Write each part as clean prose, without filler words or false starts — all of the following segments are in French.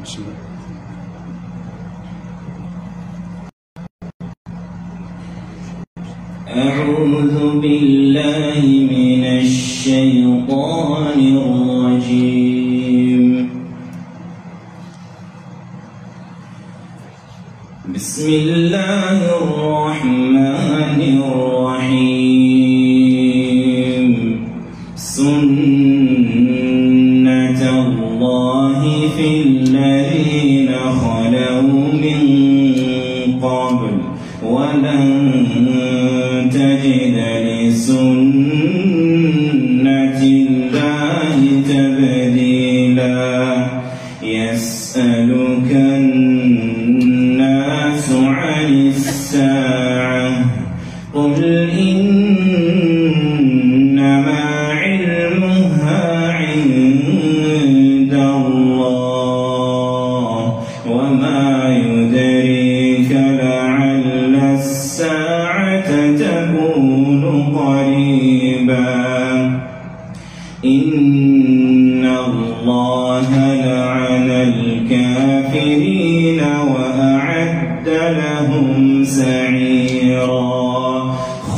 بسم الله. أعوذ بالله من الشيطان الرجيم. بسم الله الرحمن الرحيم. سنة الله في الذين خلوا من قبل ولن تجد لسنة الله تبديلا. يسألك الناس عن الساعة قل إنما علمها عند الله وما يدريك لعل الساعة تكون قريبا. إن الله لعن الكافرين وأعد لهم سعيرا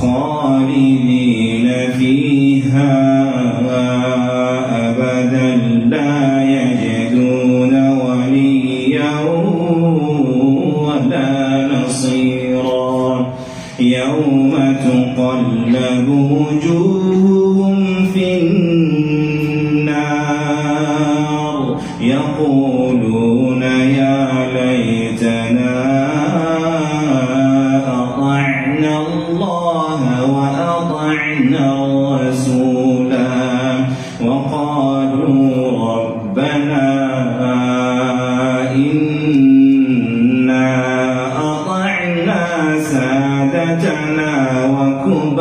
خالدين فيها أبدا لا يجدون وليا ولا نصيرا. يوم تقلب وجوههم في النار يقولون يا ليتنا أطعنا الله وأطعنا الرسولا وقالوا ربنا إنا أطعنا سادتنا وكبراءنا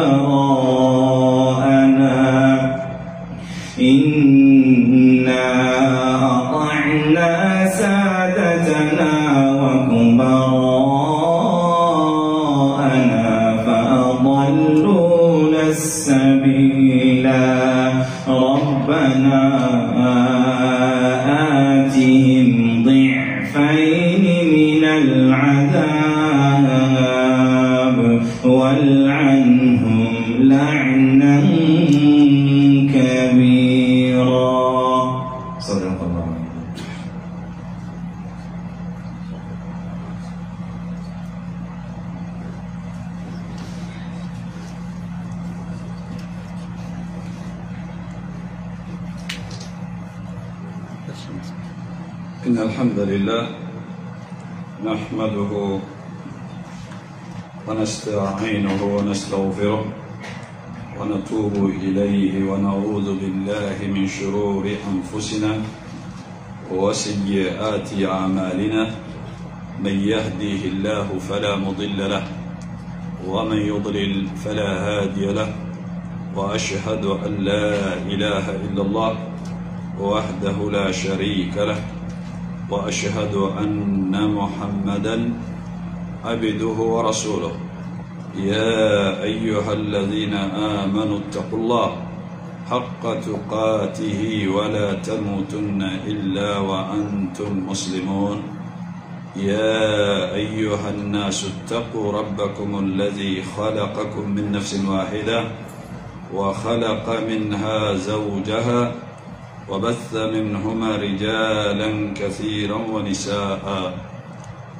فأضلونا السبيلا. ربنا آتهم ضعفين من العذاب والعنهم لعنا كبيرا. صدق الله. إن الحمد لله نحمده ونستعينه ونستغفره ونتوب إليه ونعوذ بالله من شرور أنفسنا وسيئات أعمالنا. من يهديه الله فلا مضل له ومن يضلل فلا هادي له. وأشهد أن لا إله إلا الله وحده لا شريك له وأشهد أن محمدا عبده ورسوله. يا أيها الذين آمنوا اتقوا الله حق تقاته ولا تموتن إلا وأنتم مسلمون. يا أيها الناس اتقوا ربكم الذي خلقكم من نفس واحدة وخلق منها زوجها وبث منهما رجالا كثيرا ونساء.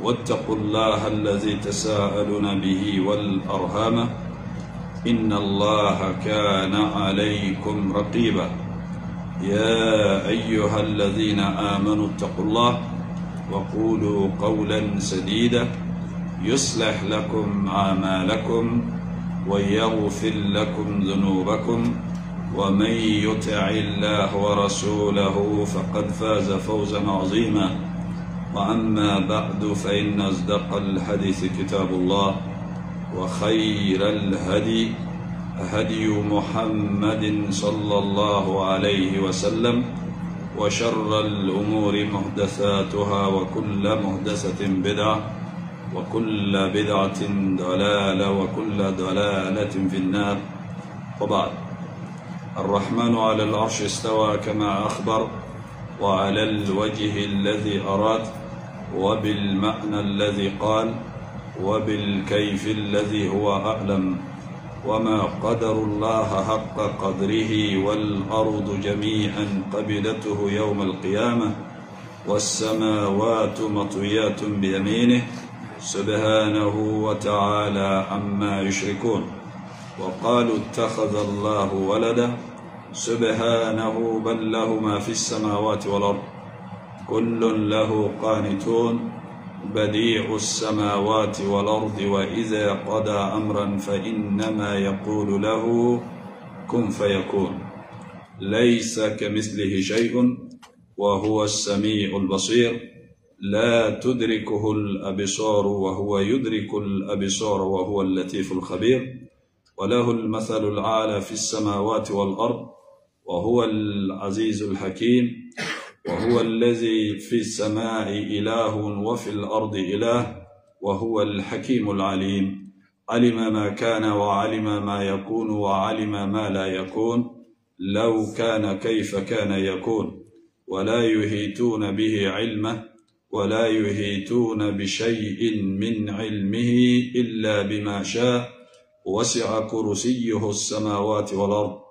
واتقوا الله الذي تساءلون به والأرحام إن الله كان عليكم رقيبا. يا أيها الذين آمنوا اتقوا الله وقولوا قولا سديدا يصلح لكم أعمالكم ويغفر لكم ذنوبكم ومن يطع الله ورسوله فقد فاز فوزا عظيما. وأما بعد فإن أصدق الحديث كتاب الله وخير الهدي هدي محمد صلى الله عليه وسلم وشر الأمور محدثاتها وكل محدثة بدعة وكل بدعة ضلالة وكل ضلالة في النار. وبعد. الرحمن على العرش استوى كما أخبر وعلى الوجه الذي أراد وبالمعنى الذي قال وبالكيف الذي هو أعلم. وما قدر الله حق قدره والأرض جميعا قبلته يوم القيامة والسماوات مطويات بيمينه سبحانه وتعالى عما يشركون. وقالوا اتخذ الله ولدا سبحانه بل له ما في السماوات والأرض كل له قانتون بديع السماوات والأرض وإذا قضى أمرا فإنما يقول له كن فيكون ليس كمثله شيء وهو السميع البصير لا تدركه الأبصار وهو يدرك الأبصار وهو اللطيف الخبير وله المثل الأعلى في السماوات والأرض وهو العزيز الحكيم وهو الذي في السماء إله وفي الأرض إله وهو الحكيم العليم. علم ما كان وعلم ما يكون وعلم ما لا يكون لو كان كيف كان يكون ولا يحيطون به علمه ولا يحيطون بشيء من علمه إلا بما شاء وسع كرسيه السماوات والأرض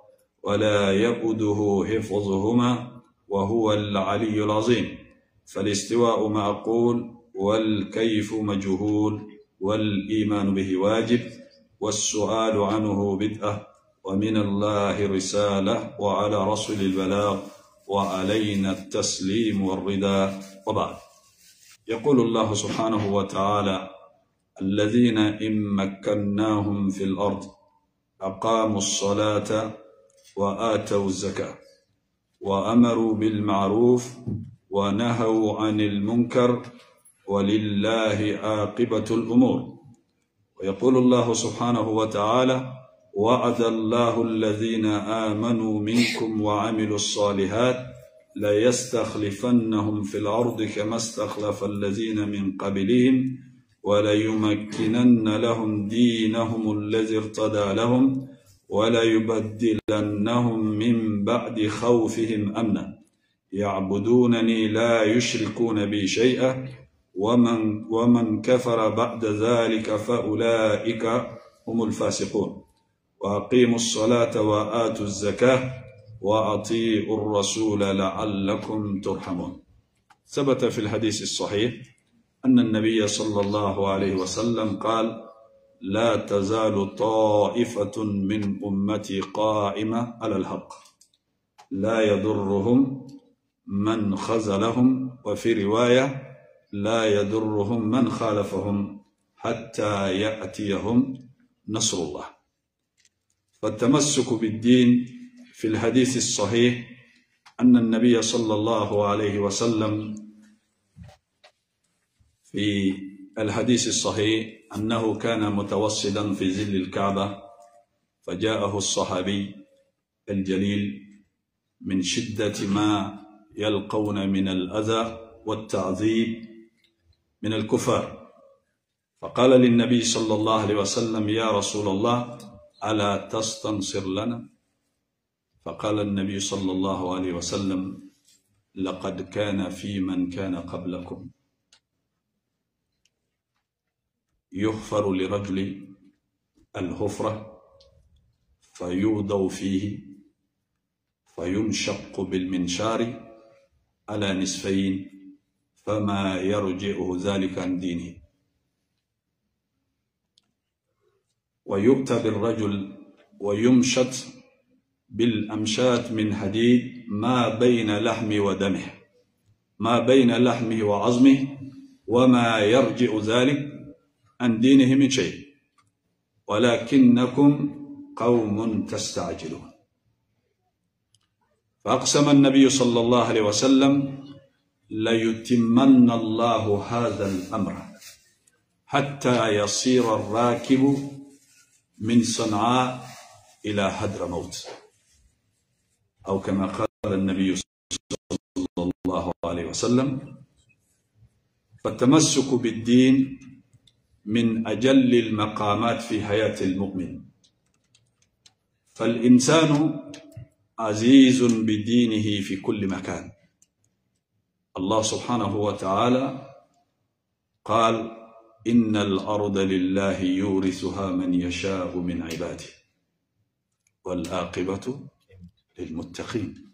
ولا يؤوده حفظهما وهو العلي العظيم. فالاستواء معقول والكيف مجهول والإيمان به واجب والسؤال عنه بدعة ومن الله رسالة وعلى رسول البلاغ وعلينا التسليم والرضا. وبعد، يقول الله سبحانه وتعالى الذين إن مكناهم في الأرض أقاموا الصلاة وآتوا الزكاة وأمروا بالمعروف ونهوا عن المنكر ولله عاقبة الأمور. ويقول الله سبحانه وتعالى وعد الله الذين آمنوا منكم وعملوا الصالحات ليستخلفنهم في الأرض كما استخلف الذين من قبلهم وليمكنن لهم دينهم الذي ارتضى لهم وليبدلنهم من بعد خوفهم أمنا يعبدونني لا يشركون بي شيئا ومن كفر بعد ذلك فأولئك هم الفاسقون. وأقيموا الصلاة وآتوا الزكاة وأطيعوا الرسول لعلكم ترحمون. ثبت في الحديث الصحيح أن النبي صلى الله عليه وسلم قال لا تزال طائفة من أمتي قائمة على الحق لا يضرهم من خذلهم وفي رواية لا يضرهم من خالفهم حتى يأتيهم نصر الله. فالتمسك بالدين في الحديث الصحيح أن النبي صلى الله عليه وسلم في الحديث الصحيح أنه كان متوسدا في ظل الكعبة فجاءه الصحابي الجليل من شدة ما يلقون من الأذى والتعذيب من الكفار فقال للنبي صلى الله عليه وسلم يا رسول الله ألا تستنصر لنا؟ فقال النبي صلى الله عليه وسلم لقد كان في من كان قبلكم يغفر لرجل الحفرة فيوضع فيه فينشق بالمنشار على نصفين فما يرجعه ذلك عن دينه ويؤتى بالرجل ويمشط بالأمشات من حديد ما بين لحمه ودمه ما بين لحمه وعظمه وما يرجع ذلك عن دينه من شيء ولكنكم قوم تستعجلون. فأقسم النبي صلى الله عليه وسلم ليتمن الله هذا الأمر حتى يصير الراكب من صنعاء إلى حضرموت أو كما قال النبي صلى الله عليه وسلم. فالتمسك بالدين من أجل المقامات في حياة المؤمن. فالإنسان عزيز بدينه في كل مكان Allah subhanahu wa ta'ala قال إن الأرض لله يورثها من يشاء من عباده والعاقبة للمتقين.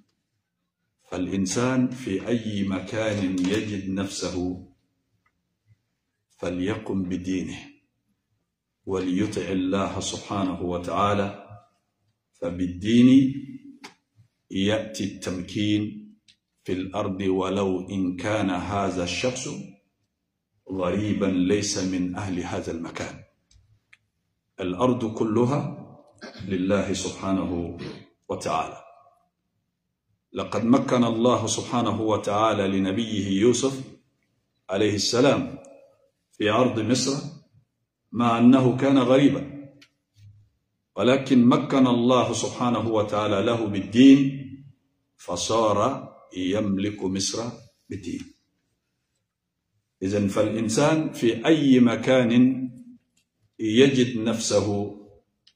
فالإنسان في أي مكان يجد نفسه فليقم بدينه وليطع الله سبحانه وتعالى، فبالدين يأتي التمكين في الأرض ولو إن كان هذا الشخص غريبا ليس من أهل هذا المكان. الأرض كلها لله سبحانه وتعالى. لقد مكن الله سبحانه وتعالى لنبيه يوسف عليه السلام في أرض مصر مع أنه كان غريبا، ولكن مكن الله سبحانه وتعالى له بالدين فصار يملك مصر بالدين. إذن فالإنسان في أي مكان يجد نفسه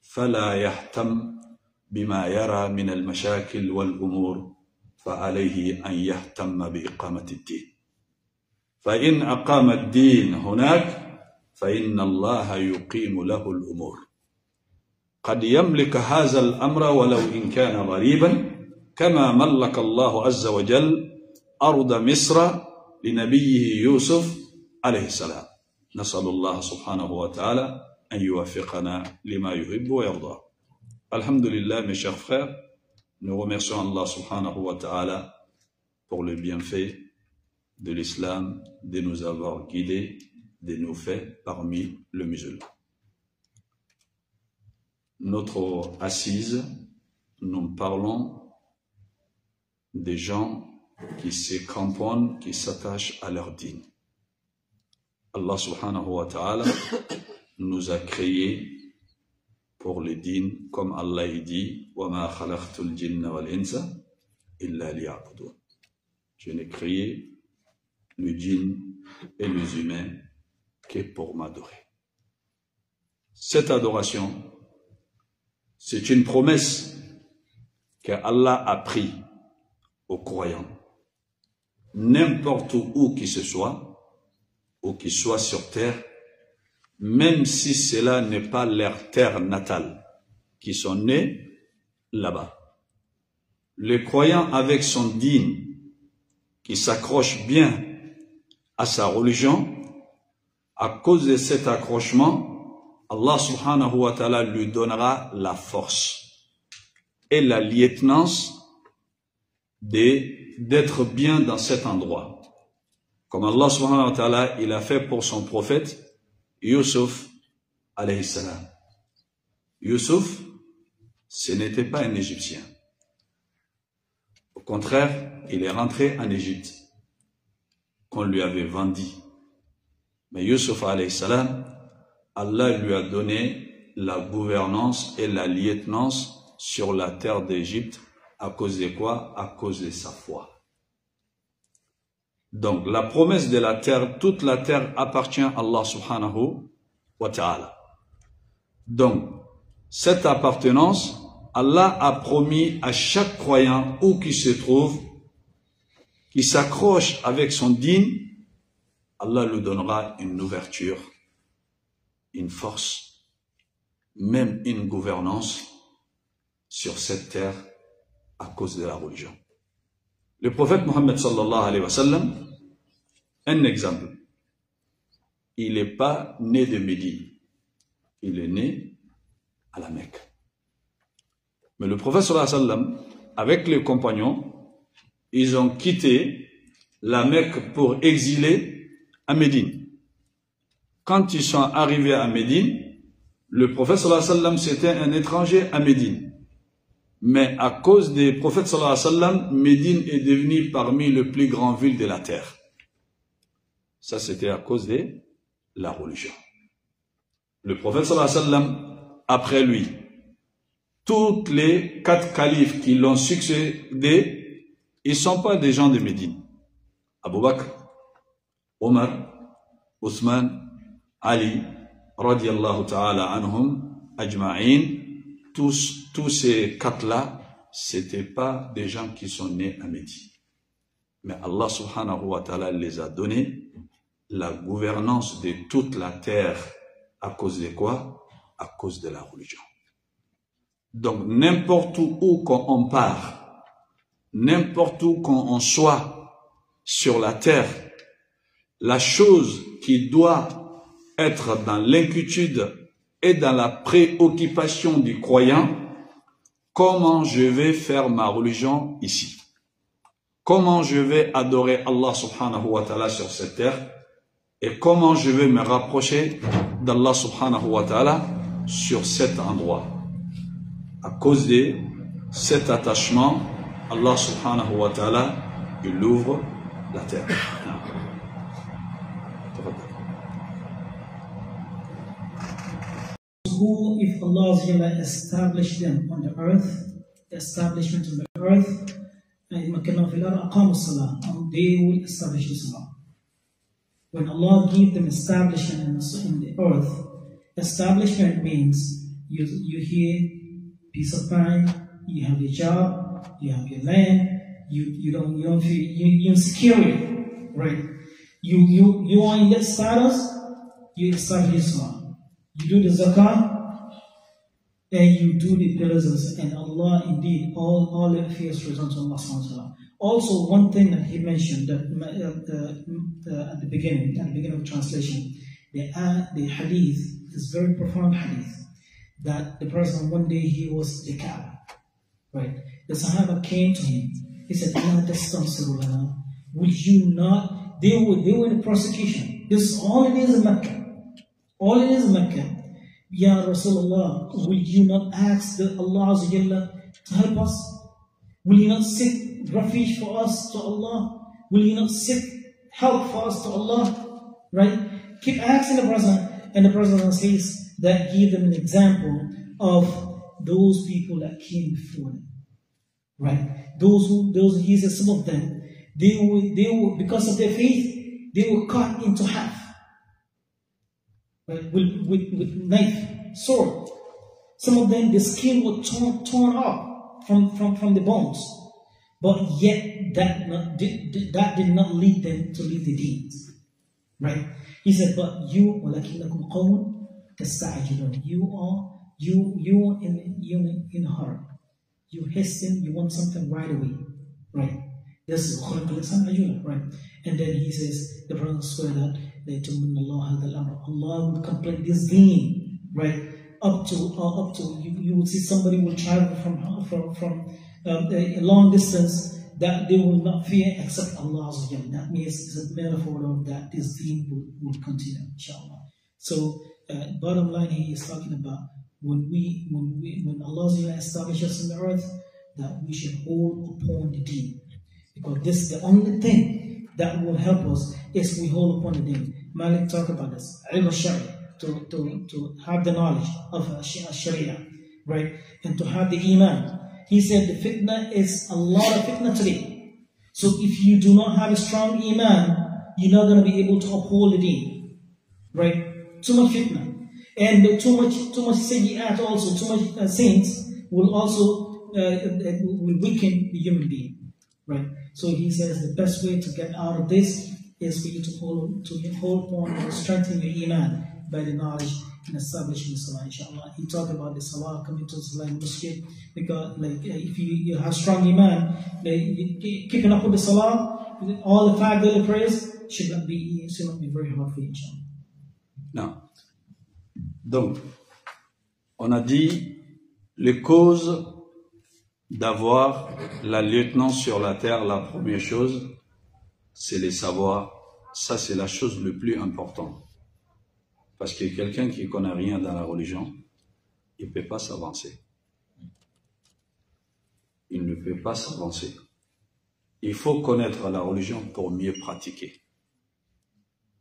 فلا يهتم بما يرى من المشاكل والأمور، فعليه أن يهتم بإقامة الدين. فإن أقام الدين هناك فإن الله يقيم له الأمور. قد يملك هذا الأمر ولو إن كان غريبا، كما ملك الله عز وجل أرض مصر لنبيه يوسف عليه السلام. نسأل الله سبحانه وتعالى أن يوفقنا لما يحب ويرضى. Alhamdulillah, mes chers frères, nous remercions Allah subhanahu wa ta'ala pour le bienfait de l'islam, de nous avoir guidés, de nous faire parmi les musulmans. Notre assise, nous parlons des gens qui se cramponnent, qui s'attachent à leur dîne. Allah subhanahu wa ta'ala nous a créés pour le dîne, comme Allah dit « Wa ma khalaqtul jinna wal insa illa liya'budun » Je n'ai créé le djinn et les humains que pour m'adorer. Cette adoration, c'est une promesse que Allah a prise aux croyants. N'importe où qu'il se soit, ou qu'il soit sur terre, même si cela n'est pas leur terre natale, qui sont nés là-bas. Le croyant avec son dîne, qui s'accroche bien à sa religion, à cause de cet accrochement, Allah subhanahu wa ta'ala lui donnera la force et la lieutenance d'être bien dans cet endroit. Comme Allah subhanahu wa ta'ala, il a fait pour son prophète Yusuf alayhi salam. Yusuf, ce n'était pas un Égyptien. Au contraire, il est rentré en Égypte qu'on lui avait vendu. Mais Yusuf alayhi salam, Allah lui a donné la gouvernance et la lieutenance sur la terre d'Égypte. À cause de quoi? À cause de sa foi. Donc, la promesse de la terre, toute la terre appartient à Allah subhanahu wa ta'ala. Donc, cette appartenance, Allah a promis à chaque croyant où qu'il se trouve, qui s'accroche avec son dîne, Allah lui donnera une ouverture, une force, même une gouvernance sur cette terre à cause de la religion. Le prophète Mohammed sallallahu alayhi wa sallam, un exemple, il n'est pas né de Médine, il est né à la Mecque. Mais le prophète sallallahu alayhi wa sallam, avec les compagnons, ils ont quitté la Mecque pour exiler à Médine. Quand ils sont arrivés à Médine, le prophète sallallahu alayhi wa sallam, c'était un étranger à Médine. Mais à cause des prophètes sallallahu alayhi wa sallam, Médine est devenue parmi les plus grandes villes de la terre. Ça, c'était à cause de la religion. Le prophète sallallahu alayhi wa sallam, après lui, tous les 4 califes qui l'ont succédé, ils ne sont pas des gens de Médine. Abu Bakr, Omar, Othman, Ali, radiyallahu ta'ala anhum, ajma'in, tous ces 4-là, ce n'étaient pas des gens qui sont nés à Médine. Mais Allah subhanahu wa ta'ala les a donné la gouvernance de toute la terre. À cause de quoi? À cause de la religion. Donc, n'importe où qu'on part, n'importe où qu'on soit sur la terre, la chose qui doit être dans l'inquiétude et dans la préoccupation du croyant, comment je vais faire ma religion ici? Comment je vais adorer Allah subhanahu wa ta'ala sur cette terre? Et comment je vais me rapprocher d'Allah subhanahu wa ta'ala sur cet endroit? À cause de cet attachement, Allah subhanahu wa ta'ala, il ouvre la terre. Who, if Allah established them on the earth, the establishment on the earth, and they will establish the salah. When Allah gives them establishment in the earth, establishment means you hear peace of mind, you have your job, you have your land, you don't feel you insecurity, right? You are in that status, you establish Islam. You do the zakah, and you do the pillars, and Allah indeed all affairs result to Allah subhanahu wa ta'ala. Also, one thing that he mentioned that at the beginning of translation, the hadith is very profound hadith that the Prophet one day he was the Kaaba, right? The Sahaba came to him. He said, "Will you not?" They were in prosecution. This is all it is in Mecca. All it is in Mecca. Ya Rasulullah, will you not ask Allah Azza Jalla to help us? Will you not seek refuge for us to Allah? Will you not seek help for us to Allah? Right? Keep asking the Prophet, and the Prophet says that give them an example of those people that came before them. Right? He said some of them, they were because of their faith, they were cut into half. Right? With knife, sword. Some of them, the skin was torn off from the bones. But yet, that did not lead them to leave the deeds. Right? He said, but you, وَلَكِنَّكُمْ قَوْمٌ تَسْتَعْجِلُونَ You are in a hurry. You hasten, you want something right away. Right? This is right? And then he says, the Prophet swear that Allah will complete this deen, right? Up to you will see somebody will travel from a long distance that they will not fear except Allah. That means it's a metaphor of that this deen will continue, inshallah. So bottom line he is talking about when Allah establishes us in the earth, that we should hold upon the deen, because this is the only thing that will help us is we hold upon the deen. Malik talked about this, ilm al-shari, to have the knowledge of sharia, right, and to have the iman. He said the fitna is a lot of fitna today. So if you do not have a strong iman, you're not going to be able to uphold the deen, right? Too much fitna. And too much sayyi'at also, too much sins will also will weaken the human being, right? So he says the best way to get out of this is for you to hold on and strengthen your iman by the knowledge and establishing salah, inshallah. He talked about the salah, coming to salah in masjid, because if you have strong iman, keeping up with the salah, all the 5 daily prayers should not be very hard for you, inshallah. Non. Donc, on a dit les causes d'avoir la lieutenance sur la terre. La première chose, c'est les savoirs. Ça, c'est la chose le plus importante. Parce que quelqu'un qui ne connaît rien dans la religion, il ne peut pas s'avancer. Il ne peut pas s'avancer. Il faut connaître la religion pour mieux pratiquer.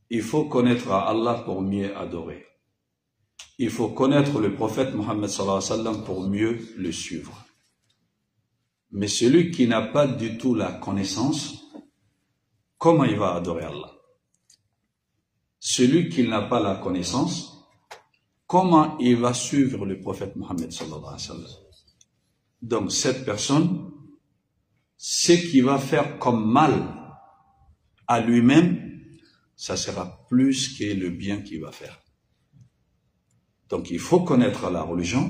Il faut connaître Allah pour mieux adorer. Il faut connaître le prophète Mohammed sallallahu alayhi wa sallam pour mieux le suivre. Mais celui qui n'a pas du tout la connaissance, comment il va adorer Allah? Celui qui n'a pas la connaissance, comment il va suivre le prophète Mohammed sallallahu alayhi wa sallam? Donc cette personne, ce qui va faire comme mal à lui-même, ça sera plus que le bien qu'il va faire. Donc il faut connaître la religion.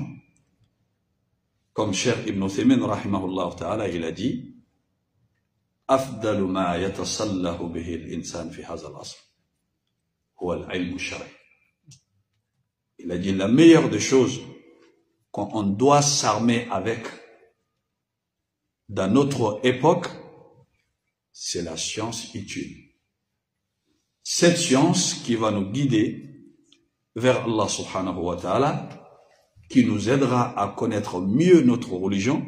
Comme Cheikh Ibn Uthaymin, rahimahullah ta'ala, il a dit, أفضل ما يتصلح به الإنسان في هذا العصر هو العلم الشرعي. Il a dit la meilleure des choses qu'on doit s'armer avec dans notre époque, c'est la science utile. Cette science qui va nous guider vers Allah subhanahu wa ta'ala, qui nous aidera à connaître mieux notre religion,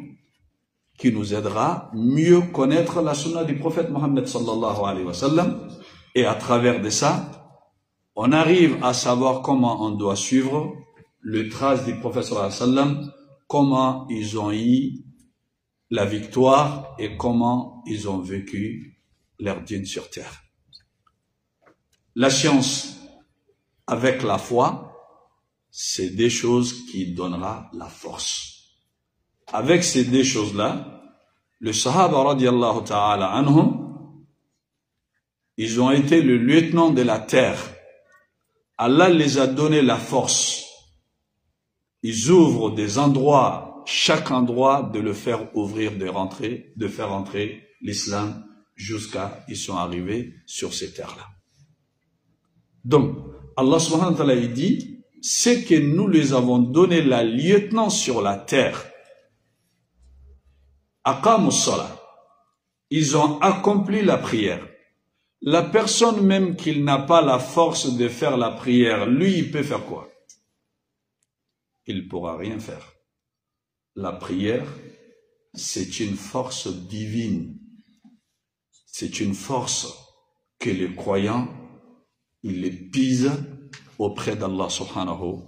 qui nous aidera à mieux connaître la sunna du prophète Mohammed sallallahu alayhi wa sallam, et à travers de ça, on arrive à savoir comment on doit suivre le trace du prophète sallallahu alayhi wa sallam, comment ils ont eu la victoire et comment ils ont vécu leur dîne sur terre. La science avec la foi, c'est des choses qui donnera la force. Avec ces deux choses-là, le Sahaba radiallahu ta'ala anhum, ils ont été le lieutenant de la terre. Allah les a donné la force. Ils ouvrent des endroits, chaque endroit de le faire ouvrir, de faire entrer l'islam jusqu'à ils sont arrivés sur ces terres-là. Donc, Allah subhanahu wa ta'ala il dit, c'est que nous les avons donné la lieutenance sur la terre. Aqamu s-salat. Ils ont accompli la prière. La personne même qui n'a pas la force de faire la prière, lui, il peut faire quoi? Il ne pourra rien faire. La prière, c'est une force divine. C'est une force que les croyants, ils les pisent auprès d'Allah subhanahu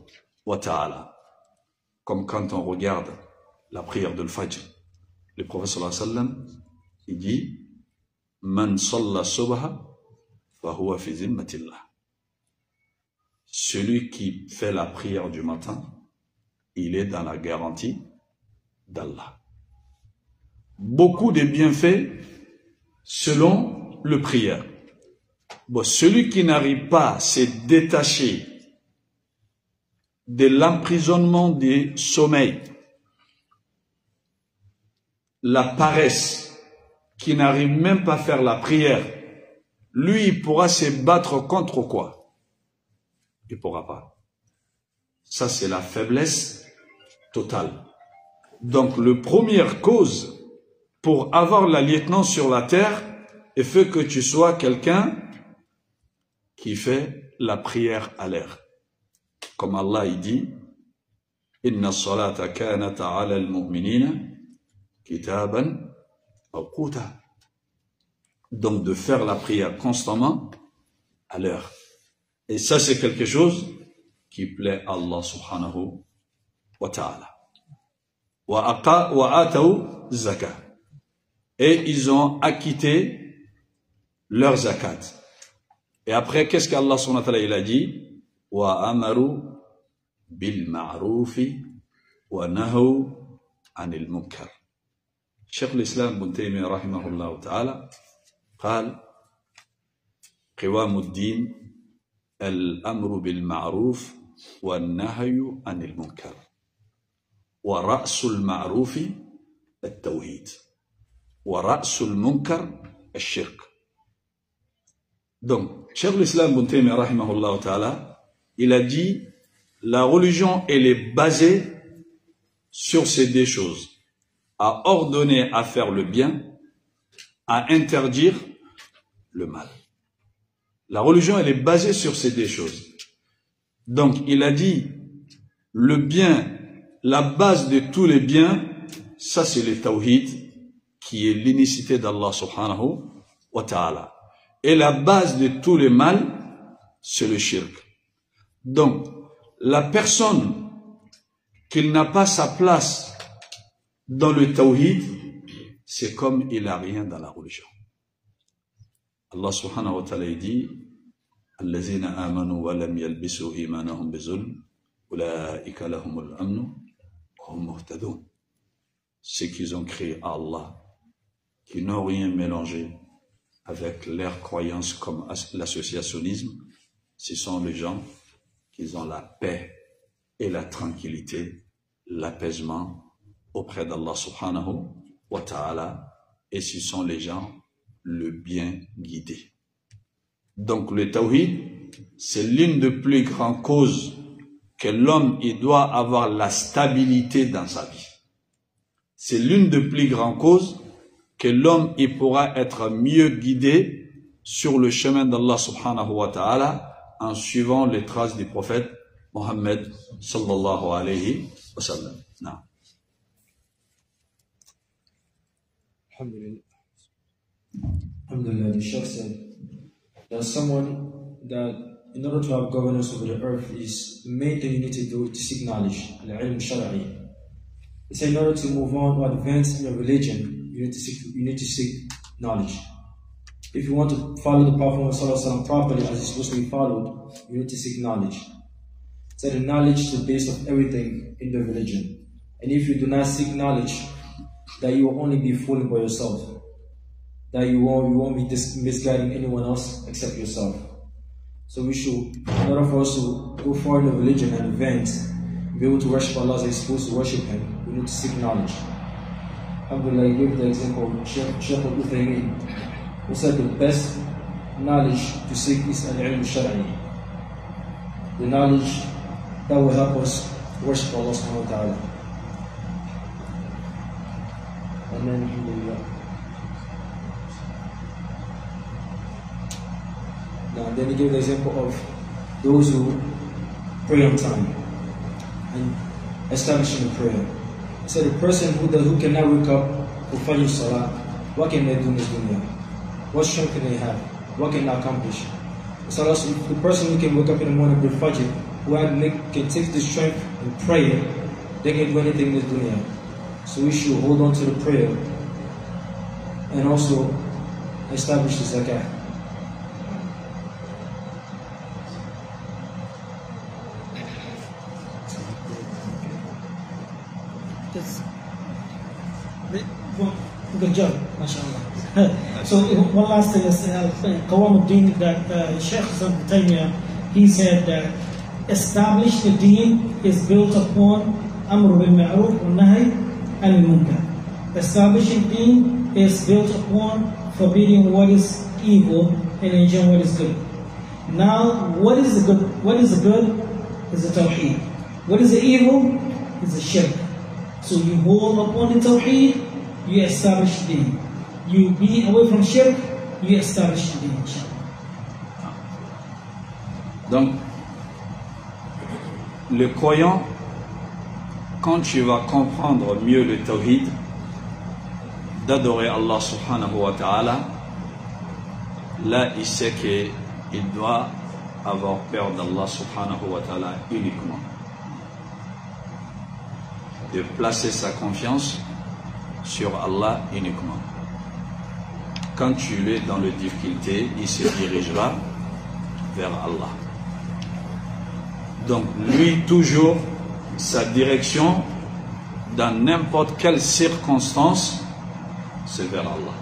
wa ta'ala. Comme quand on regarde la prière de l'Fajr. Le prophète sallallahu alayhi wa sallam, il dit, Man salla subha, fa huwa fi zimmatillah. Celui qui fait la prière du matin, il est dans la garantie d'Allah. Beaucoup de bienfaits selon le prière. Bon, celui qui n'arrive pas à se détacher de l'emprisonnement du sommeil, la paresse, qui n'arrive même pas à faire la prière, lui, il pourra se battre contre quoi? Il ne pourra pas. Ça, c'est la faiblesse totale. Donc, la première cause pour avoir la lieutenance sur la terre, il faut que tu sois quelqu'un qui fait la prière à l'heure. Comme Allah il dit, Inna salata kanata ala al-mu'minina kitaban mawquta. Donc de faire la prière constamment à l'heure. Et ça c'est quelque chose qui plaît à Allah subhanahu wa ta'ala. Wa ataw zakat. Et ils ont acquitté leur zakat. Et après, qu'est-ce qu'Allah subhanahu wa ta'ala il a dit? Wa amaru bil ma'rufi wa nahu anil munkar. Cheikh l'Islam Ibn Taymiyyah rahimahullah ta'ala قال قوام الدين الأمر بالمعروف والنهي عن المنكر ورأس المعروف التوحيد ورأس المنكر الشرك. Donc, Cheikh l'Islam Ibn Taymiyyah rahimahullah ta'ala, il a dit, la religion, elle est basée sur ces deux choses. À ordonner à faire le bien, à interdire le mal. La religion, elle est basée sur ces deux choses. Donc, il a dit, le bien, la base de tous les biens, ça c'est le tawhid, qui est l'unicité d'Allah subhanahu wa ta'ala. Et la base de tous les mal, c'est le shirk. Donc, la personne qui n'a pas sa place dans le tawhid, c'est comme il n'a rien dans la religion. Allah subhanahu wa ta'ala dit, Allazina amanu wa lam yalbisu imanahum bizulm, ulaika lahumul amnu wa hum muhtadun. Ceux qui ont créé à Allah, qui n'ont rien mélangé avec leurs croyances comme l'associationnisme, ce sont les gens qui ont la paix et la tranquillité, l'apaisement auprès d'Allah subhanahu wa ta'ala, et ce sont les gens le bien guidés. Donc le tawhid, c'est l'une des plus grandes causes que l'homme il doit avoir la stabilité dans sa vie. C'est l'une des plus grandes causes que l'homme il pourra être mieux guidé sur le chemin d'Allah subhanahu wa ta'ala en suivant les traces du prophète Mohammed sallallahu alayhi wa sallam. Non. Alhamdulillah, the Shaykh said, there's someone that in order to have governance over the earth is the main thing you need to do is to seek knowledge, al-ilm shar'i. He said in order to move on or advance in your religion, you need to seek knowledge. If you want to follow the Prophet Muhammad properly as it's supposed to be followed, you need to seek knowledge. He said the knowledge is the base of everything in the religion. And if you do not seek knowledge, that you will only be fooling by yourself. That you won't be misguiding anyone else except yourself. So we should, in order for us to go forward in the religion and advance, be able to worship Allah as we're supposed to worship Him, we need to seek knowledge. Alhamdulillah, I gave the example of Shaykh al-Uthaymeen, who said the best knowledge to seek is al-ilm shar'i. The knowledge that will help us worship Allah subhanahu wa ta'ala. And then, alhamdulillah. Now, then he gave the example of those who pray on time and establishing the prayer. He said the person who cannot wake up for Fajr Salah, what can they do in this dunya? What strength can they have? What can they accomplish? So the person who can wake up in the morning for Fajr, who can take the strength and pray, they can do anything in this dunya. So we should hold on to the prayer and also establish the zakah. Good job, mashallah. So one last thing is Qawam al-Din, that Shaykh Islam Ibn Taymiyyah, he said that establish the deen is built upon Amr bil Ma'ruf wa Nahy anil Munkar. Establishing deen is built upon forbidding what is evil and enjoying what is good. Now, what is the good? What is the good? Is the Tawheed. What is the evil? Is the Shirk. So you hold upon the Tawheed, you establish the deen. You be away from Shirk, you establish the deen. Donc, le croyant, quand tu vas comprendre mieux le Tawhid, d'adorer Allah subhanahu wa ta'ala, là il sait qu'il doit avoir peur d'Allah subhanahu wa ta'ala uniquement. De placer sa confiance sur Allah uniquement. Quand tu es dans les difficultés, il se dirigera vers Allah. Donc lui, toujours, sa direction, dans n'importe quelle circonstance, c'est vers Allah.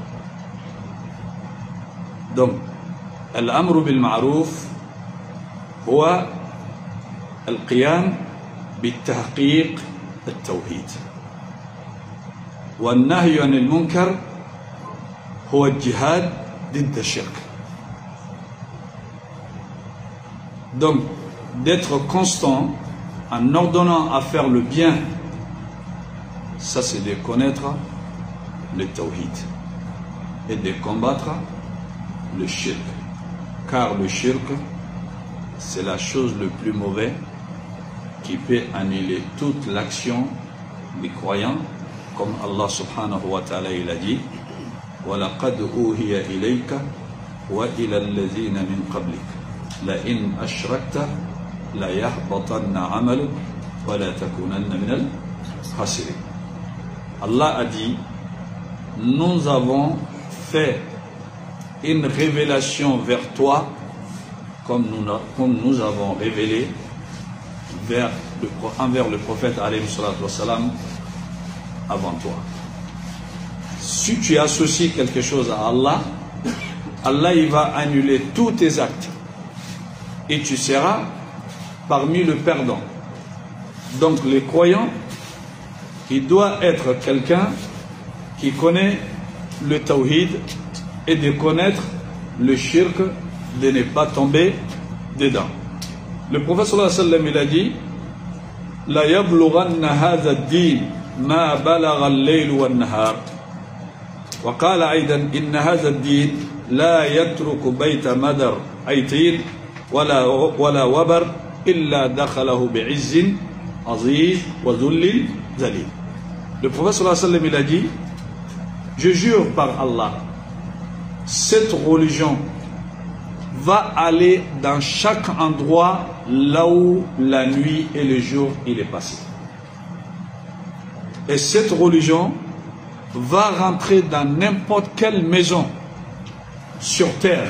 Donc, al-amru bil ma'ruf huwa al-qiyam bit-tahqiq التوحيد والنهي عن المنكر هو الجهاد ضد الشرك. Donc d'être constant en ordonnant à faire le bien, ça c'est de connaître le tawhid et de combattre le shirk, car le shirk c'est la chose le plus mauvaise qui peut annuler toute l'action des croyants, comme Allah subhanahu wa ta'ala il a dit وَلَقَدْ أُوهِيَ إِلَيْكَ وَإِلَى الَّذِينَ مِنْ قَبْلِكَ لَإِنْ أَشْرَكْتَ لَيَحْبَطَنَّ عَمَلُكَ وَلَا تَكُونَنَّ مِنَ الْخَاسِرِينَ. Allah a dit, nous avons fait une révélation vers toi comme nous avons révélé envers le prophète alayhi salatu wassalam avant toi. Si tu associes quelque chose à Allah, Allah il va annuler tous tes actes et tu seras parmi les perdants. Donc les croyants, il doit être quelqu'un qui connaît le tawhid et de connaître le shirk, de ne pas tomber dedans. Le prophète sallallahu alayhi wa sallam il a dit la yablughanna hadha ad-din ma balagha al-layl wa an-nahar wa qala aidan inna hadha ad-din la yatruku bayta madar aytin wala wabar illa dakhalahu bi'izzin aziz wa dhullin zalil. Le prophète sallallahu alayhi wa sallam il a dit je jure par Allah, cette religion va aller dans chaque endroit là où la nuit et le jour il est passé. Et cette religion va rentrer dans n'importe quelle maison sur terre,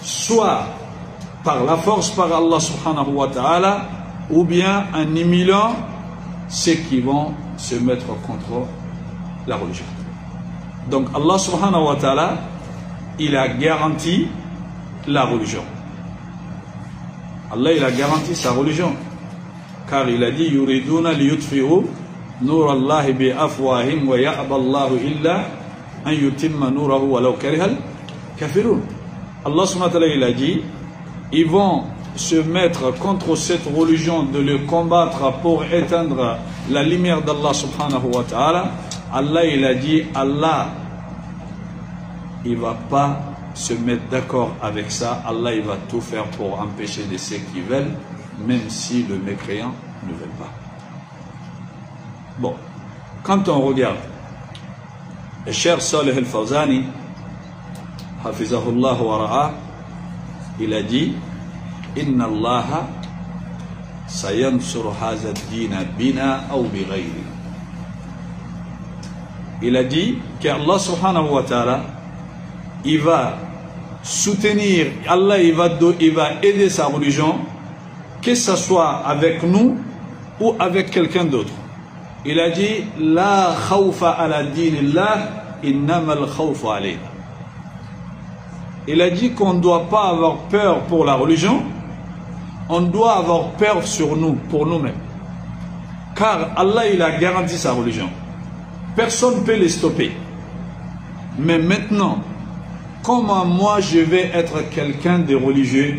soit par la force par Allah subhanahu wa ta'ala, ou bien en émulant ceux qui vont se mettre contre la religion. Donc Allah subhanahu wa ta'ala, il a garanti la religion. Allah il a garanti sa religion. Car il a dit yuriduna liyutfi'u nur Allah bi afwahim wa ya'ba Allah illa an yutimma nurahu walau karihal kafirun. Allah subhanahu wa ta'ala il a dit ils vont se mettre contre cette religion, de le combattre pour éteindre la lumière d'Allah subhanahu wa ta'ala. Allah il a dit Allah il va pas se mettre d'accord avec ça. Allah il va tout faire pour empêcher de ceux qui veulent, même si le mécréant ne veut pas. Bon, quand on regarde le cher Salih al-Fawzani hafizahullah wa ra'a, il a dit inna Allah sayansur hadha ad-din bina aw bighayri. Il a dit que Allah subhanahu wa ta'ala il va soutenir, Allah il va aider sa religion, que ce soit avec nous ou avec quelqu'un d'autre. Il a dit la khawfa ala dinillah innama al khawfa alayna. Il a dit qu'on ne doit pas avoir peur pour la religion, on doit avoir peur sur nous, pour nous-mêmes. Car Allah il a garanti sa religion. Personne ne peut les stopper. Mais maintenant, comment moi je vais être quelqu'un de religieux,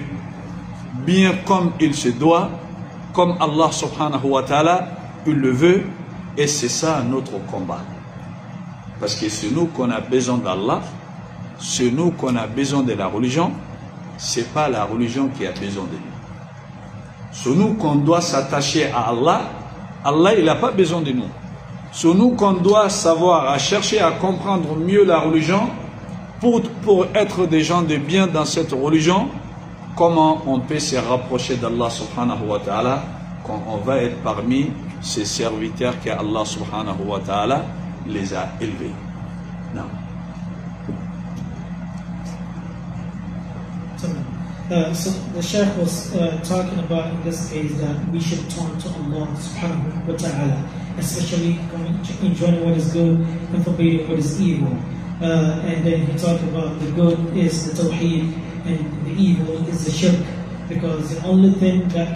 bien comme il se doit, comme Allah subhanahu wa ta'ala, il le veut, et c'est ça notre combat. Parce que c'est nous qu'on a besoin d'Allah, c'est nous qu'on a besoin de la religion, c'est pas la religion qui a besoin de nous. C'est nous qu'on doit s'attacher à Allah, Allah il n'a pas besoin de nous. C'est nous qu'on doit savoir, à chercher à comprendre mieux la religion, pour être des gens de bien dans cette religion. Comment on peut se rapprocher d'Allah subhanahu wa ta'ala quand on va être parmi ces serviteurs que Allah subhanahu wa ta'ala les a élevés. Non. So the Shaykh was talking about in this case that we should turn to Allah subhanahu wa ta'ala, especially enjoying what is good and forbidding what is evil. And then he talked about the good is the tawheed and the evil is the shirk, because the only thing that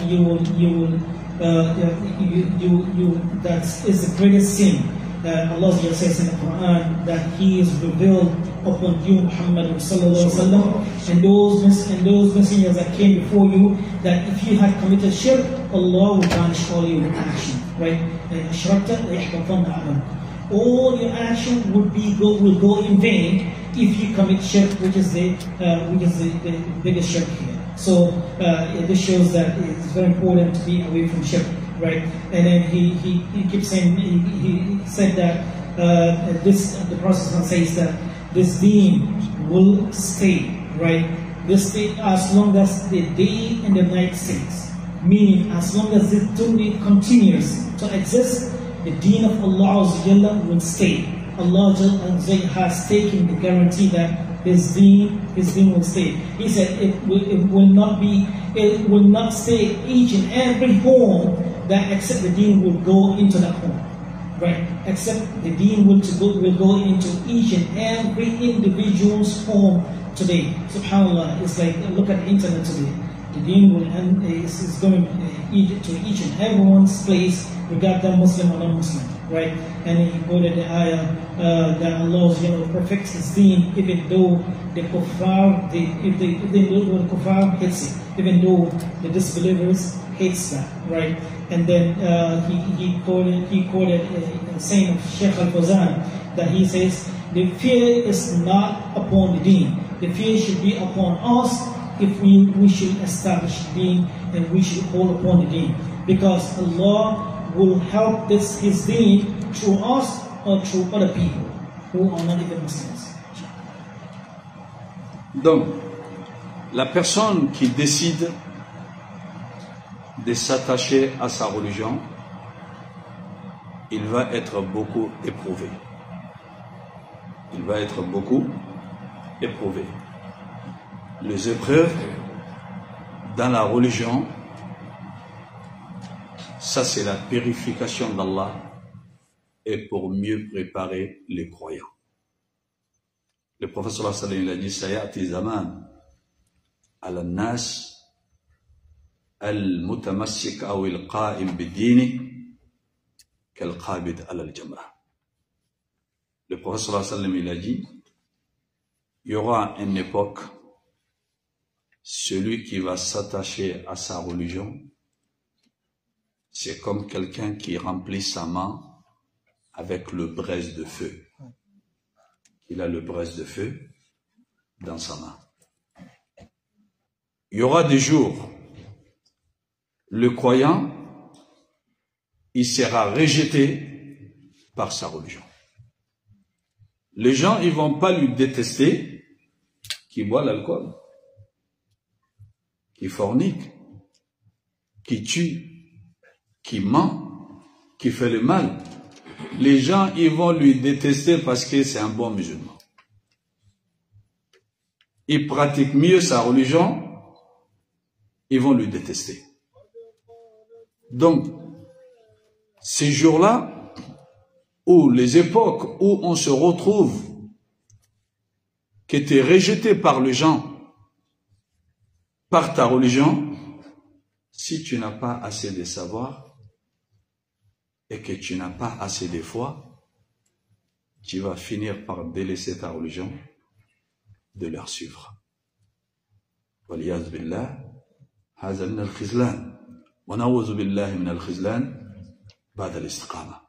that is the greatest sin. Allah says in the Quran that He is revealed upon you, Muhammad sallallahu alaihi wasallam, and those messengers that came before you, that if you had committed shirk, Allah will punish all your action. Right? All your action will go in vain if you commit shirk, which is the biggest shirk here. So this shows that it's very important to be away from shirk, right? And then he keeps saying, he said that the Prophet says that this deen will stay, right? This stay as long as the day and the night stays, meaning as long as the dunya continues to exist, the deen of Allah will stay. Allah has taken the guarantee that His deen will stay. He said it will not stay each and every home that except the deen will go into that home. Right? Except the deen will go into each and every individual's home today, subhanAllah, it's like, look at the internet today. The deen is going to each and everyone's place, regardless Muslim or non-Muslim, right? And he quoted the ayah that Allah perfects His deen, even though the kuffar, the kuffar hates it, even though the disbelievers hates that, right? And then he quoted a saying of Sheikh Al-Fawzan that he says, the fear is not upon the deen. The fear should be upon us if we should establish the deen and we should hold upon the deen. Because Allah will help His deen through us or through other people who are not even Muslims. Donc, la personne qui décide de s'attacher à sa religion, il va être beaucoup éprouvé. Il va être beaucoup éprouvé. Les épreuves dans la religion, ça c'est la purification d'Allah et pour mieux préparer les croyants. Le prophète sallallahu alayhi wa sallam a dit, sayati zaman ala nas al-mutamassik aw al-qa'im bid-dini kal-qabid ala al-jamra. Le prophète sallallahu alayhi wa sallam il a dit, il y aura une époque, celui qui va s'attacher à sa religion, c'est comme quelqu'un qui remplit sa main avec le braise de feu. Il a le braise de feu dans sa main. Il y aura des jours, le croyant, il sera rejeté par sa religion. Les gens, ils vont pas lui détester qui boit l'alcool, qui fornique, qui tue, qui ment, qui fait le mal. Les gens, ils vont lui détester parce que c'est un bon musulman. Il pratique mieux sa religion, ils vont lui détester. Donc, ces jours-là, où les époques où on se retrouve, qui étaient rejetés par les gens, par ta religion, si tu n'as pas assez de savoir, et que tu n'as pas assez de foi, tu vas finir par délaisser ta religion, de leur suivre. Waliyaz billah, haza min al-khizlan, wa nawuzu billahi min al-khizlan, ba'da al-istiqama.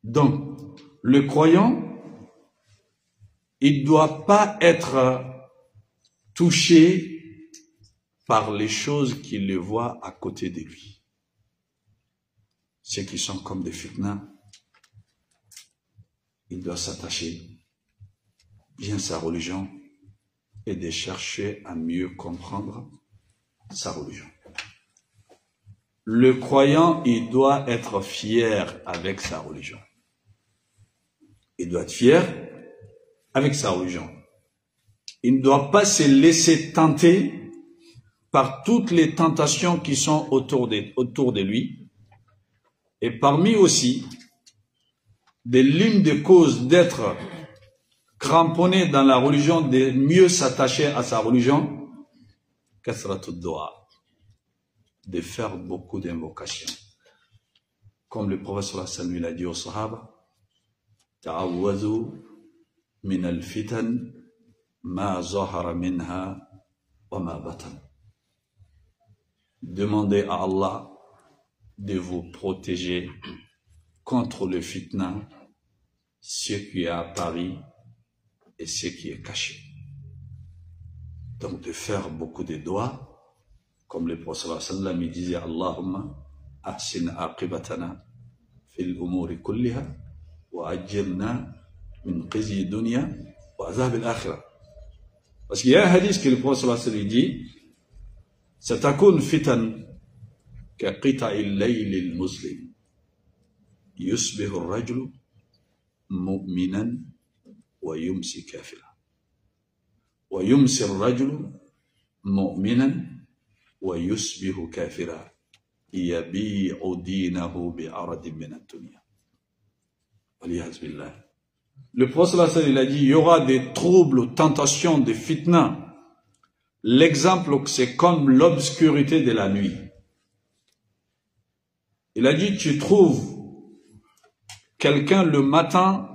Donc, le croyant, il ne doit pas être touché par les choses qu'il le voit à côté de lui. Ceux qui sont comme des fitnas, il doit s'attacher bien sa religion et de chercher à mieux comprendre sa religion. Le croyant, il doit être fier avec sa religion. Il doit être fier avec sa religion. Il ne doit pas se laisser tenter par toutes les tentations qui sont autour de lui. Et parmi aussi, l'une des causes d'être cramponné dans la religion, de mieux s'attacher à sa religion, kasratud dua, de faire beaucoup d'invocations. Comme le prophète sallallahu alayhi wa sallam l'a dit aux sahaba, ta'awwazu min al-fitan ma zahara minha wa ma batan. Demandez à Allah de vous protéger contre le fitna, ce qui est apparu et ce qui est caché. Donc de faire beaucoup de doigts, comme le prophète sallallahu alayhi wa sallam disait, Allahumma ahsin aqibatana fil umuri kulliha wa ajirna min qizi dunya wa azab al-akhirah. Parce qu'il y a un hadith que le prophète sallallahu alayhi wa sallam dit, satakun fitan كقطع الليل المسلم يصبح الرجل مؤمنا ويمسي كافرا ويمسي الرجل مؤمنا ويصبح كافرا يبيع دينه بعرض من الدنيا والعياذ بالله. Le prophète il a dit, il y aura des troubles, tentations, des fitnas. L'exemple, c'est comme l'obscurité de la nuit. Il a dit, tu trouves quelqu'un le matin,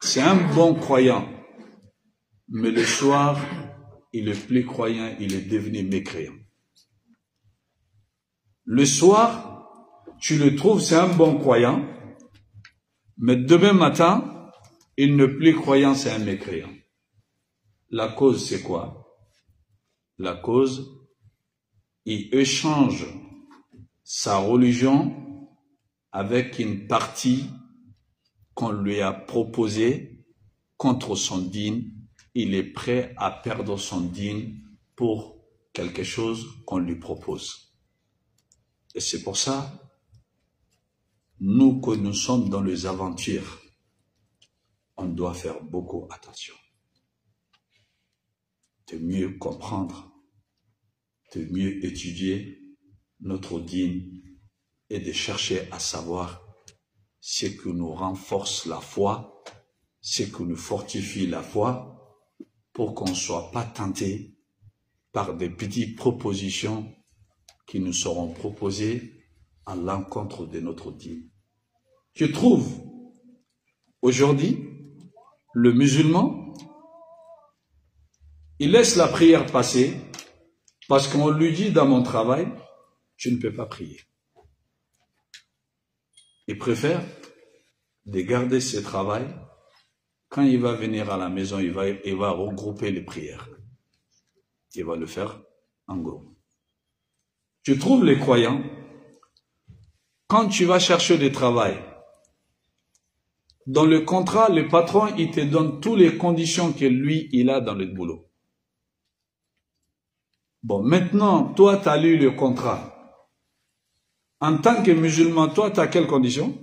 c'est un bon croyant, mais le soir, il est plus croyant, il est devenu mécréant. Le soir, tu le trouves, c'est un bon croyant, mais demain matin, il n'est plus croyant, c'est un mécréant. La cause, c'est quoi? La cause, il échange sa religion avec une partie qu'on lui a proposée contre son dîne. Il est prêt à perdre son dîne pour quelque chose qu'on lui propose. Et c'est pour ça, nous que nous sommes dans les aventures, on doit faire beaucoup attention. De mieux comprendre, de mieux étudier notre dîne et de chercher à savoir ce qui nous renforce la foi, ce qui nous fortifie la foi, pour qu'on ne soit pas tenté par des petites propositions qui nous seront proposées à l'encontre de notre dîne. Je trouve aujourd'hui le musulman, il laisse la prière passer parce qu'on lui dit dans mon travail, tu ne peux pas prier. Il préfère de garder ce travail. Quand il va venir à la maison, il va regrouper les prières. Il va le faire en groupe. Tu trouves les croyants, quand tu vas chercher du travail, dans le contrat, le patron, il te donne toutes les conditions que lui, il a dans le boulot. Bon, maintenant, toi, tu as lu le contrat. En tant que musulman, toi, tu as quelles conditions?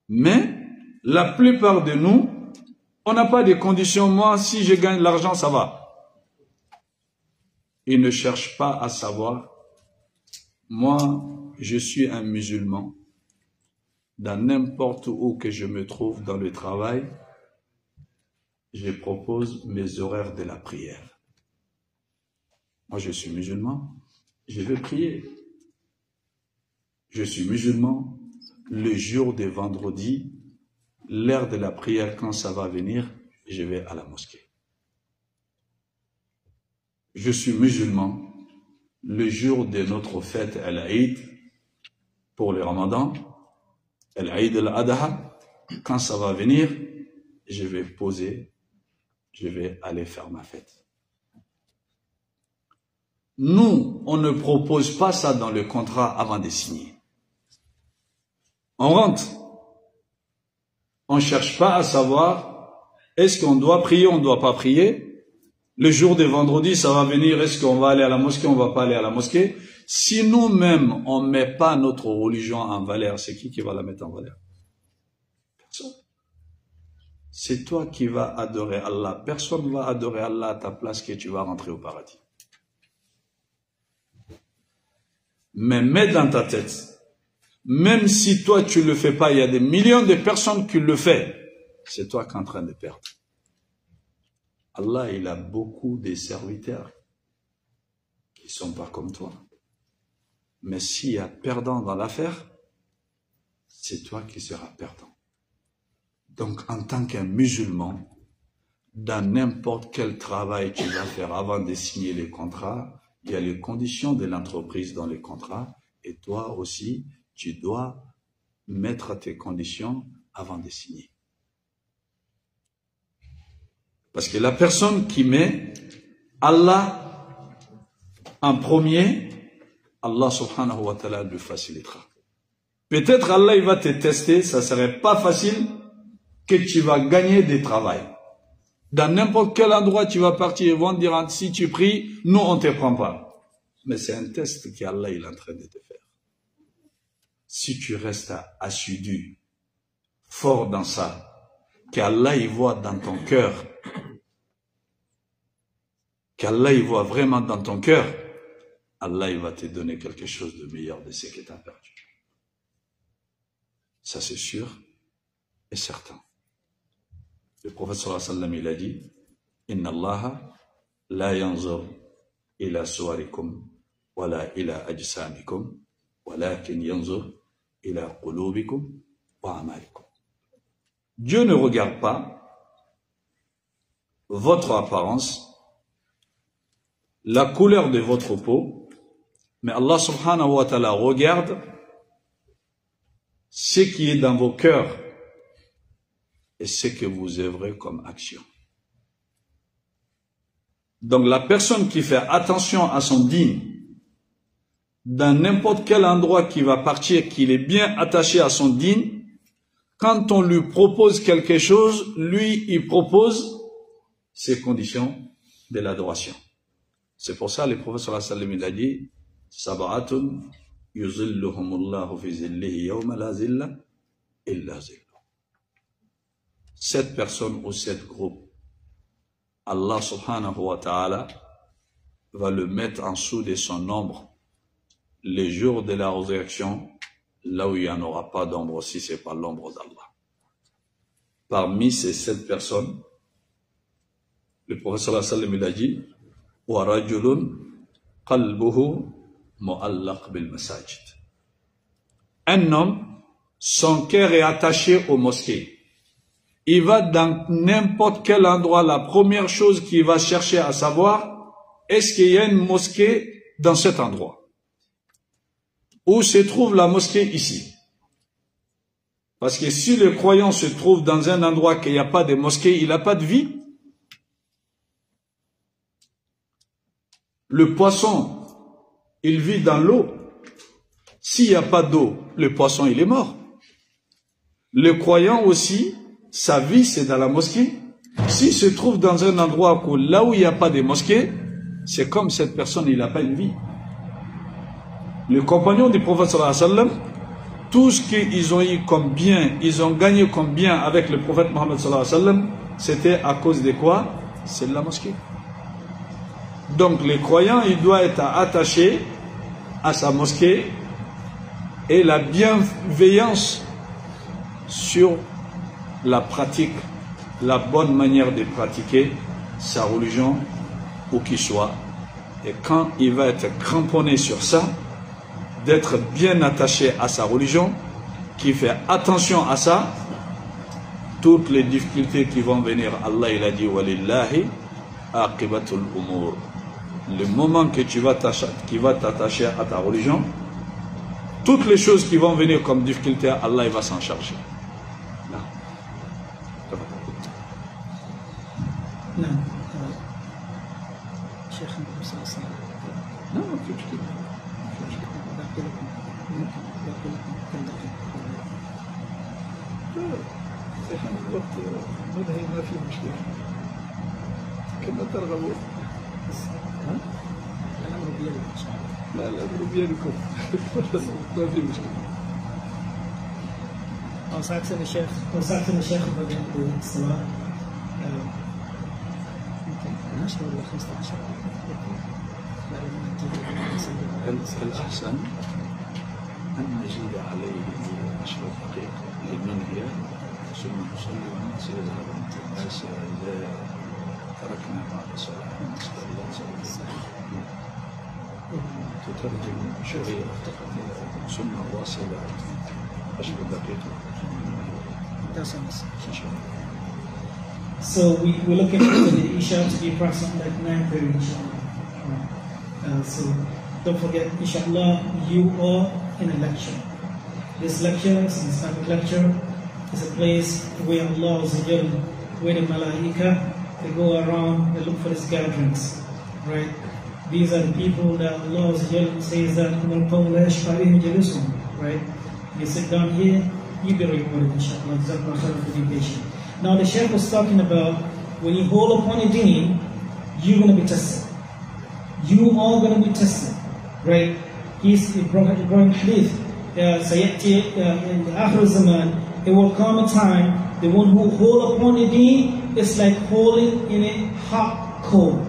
Mais, la plupart de nous, on n'a pas de conditions. Moi, si je gagne l'argent, ça va. Ils ne cherchent pas à savoir. Moi, je suis un musulman. Dans n'importe où que je me trouve dans le travail, je propose mes horaires de la prière. Moi, je suis musulman, je vais prier. Je suis musulman, le jour de vendredi, l'heure de la prière, quand ça va venir, je vais à la mosquée. Je suis musulman, le jour de notre fête Al-Aïd, pour le Ramadan, Al-Aïd al-Adha, quand ça va venir, je vais poser, je vais aller faire ma fête. Nous, on ne propose pas ça dans le contrat avant de signer. On rentre. On ne cherche pas à savoir, est-ce qu'on doit prier, on ne doit pas prier. Le jour de vendredi, ça va venir, est-ce qu'on va aller à la mosquée, on ne va pas aller à la mosquée. Si nous-mêmes, on ne met pas notre religion en valeur, c'est qui va la mettre en valeur? Personne. C'est toi qui vas adorer Allah. Personne ne va adorer Allah à ta place que tu vas rentrer au paradis. Mais mets dans ta tête, même si toi tu ne le fais pas, il y a des millions de personnes qui le font, c'est toi qui es en train de perdre. Allah, il a beaucoup de serviteurs qui ne sont pas comme toi. Mais s'il y a perdant dans l'affaire, c'est toi qui seras perdant. Donc, en tant qu'un musulman, dans n'importe quel travail tu vas faire avant de signer les contrats, il y a les conditions de l'entreprise dans les contrats, et toi aussi, tu dois mettre tes conditions avant de signer. Parce que la personne qui met Allah en premier, Allah subhanahu wa ta'ala lui facilitera. Peut-être Allah il va te tester, ça serait pas facile que tu vas gagner des travail. Dans n'importe quel endroit tu vas partir, ils vont te dire si tu pries, nous on te prend pas. Mais c'est un test qu'Allah il est en train de te faire. Si tu restes assidu, fort dans ça, qu'Allah il voit dans ton cœur, qu'Allah il voit vraiment dans ton cœur, Allah il va te donner quelque chose de meilleur de ce que tu as perdu. Ça c'est sûr. est certain. Le prophète sallallahu alayhi wa sallam, il a dit, Inna Allaha la yanzur ila suwarikum wala ila ajsamikum walakin yanzur ila qulubikum wa amalikum. Dieu ne regarde pas votre apparence, la couleur de votre peau, mais Allah subhanahu wa ta'ala regarde ce qui est dans vos cœurs et ce que vous œuvrez comme action. Donc la personne qui fait attention à son dîn, dans n'importe quel endroit qui va partir, qu'il est bien attaché à son dîn, quand on lui propose quelque chose, lui, il propose ses conditions de l'adoration. C'est pour ça, le prophète sallallahu alayhi wa sallam, il a dit, Sab'atun yuzilluhumullahu fi zillihi yawma la zilla illa zillu. 7 personnes ou 7 groupes, Allah subhanahu wa ta'ala va le mettre en dessous de son ombre les jours de la résurrection, là où il n'y en aura pas d'ombre si ce n'est pas l'ombre d'Allah. Parmi ces 7 personnes, le prophète sallallahu alayhi wa sallam, il a dit, wa rajulun qalbuhu mu'allaq bil masajid. Un homme, son cœur est attaché aux mosquées. Il va dans n'importe quel endroit, la première chose qu'il va chercher à savoir, est-ce qu'il y a une mosquée dans cet endroit? Où se trouve la mosquée ici? Parce que si le croyant se trouve dans un endroit qu'il n'y a pas de mosquée, il n'a pas de vie. Le poisson, il vit dans l'eau. S'il n'y a pas d'eau, le poisson, il est mort. Le croyant aussi, sa vie, c'est dans la mosquée. S'il se trouve dans un endroit où, là où il n'y a pas de mosquée, c'est comme cette personne, il n'a pas une vie. Les compagnons du prophète sallallahu alayhi wa sallam, tout ce qu'ils ont eu comme bien, ils ont gagné comme bien avec le prophète Mohammed sallallahu alayhi wa sallam, c'était à cause de quoi? C'est de la mosquée. Donc les croyants, il doit être attaché à sa mosquée et la bienveillance sur la pratique, la bonne manière de pratiquer sa religion où qu'il soit. Et quand il va être cramponné sur ça, d'être bien attaché à sa religion, qui fait attention à ça, toutes les difficultés qui vont venir, Allah il a dit walillahi aqibatul umur. Le moment que tu vas t'attacher à ta religion, toutes les choses qui vont venir comme difficulté, Allah il va s'en charger. نعم شيخنا صلى الله عليه وسلم Non, ما في مشكلة. باقي لكم كم دقيقة؟ احنا الوقت منهي ما في مشكلة. كما ترغبون. الأمر بيدكم إن شاء الله. لا الأمر بيدكم. ما في مشكلة. وساعتنا الشيخ بدأ بالصلاة يمكن 10 ولا 15 الأحسن أن نزيد عليه 10 دقائق لمن هي ثم نصلي والناس يذهبون. الناس إذا تركنا بعد الصلاة نسأل الله سبحانه تترجم شوية ثم واصلة 10 دقائق. إن شاء الله. So we're looking for the Isha to be approximately like 9:30 inshallah. So don't forget, inshallah, you are in a lecture. This lecture is an Islamic lecture. It's a place where Allah is where the Malaika, they go around, they look for these gatherings. Right? These are the people that Allah says that right? You sit down here, you be rewarded, inshallah. Be patient. Now the Shaykh was talking about when you hold upon a deen, you're going to be tested. You are going to be tested, right? He's brought hadith. Sayyati in the Akhir Zaman, it will come a time the one who hold upon a deen is like holding in a hot coal,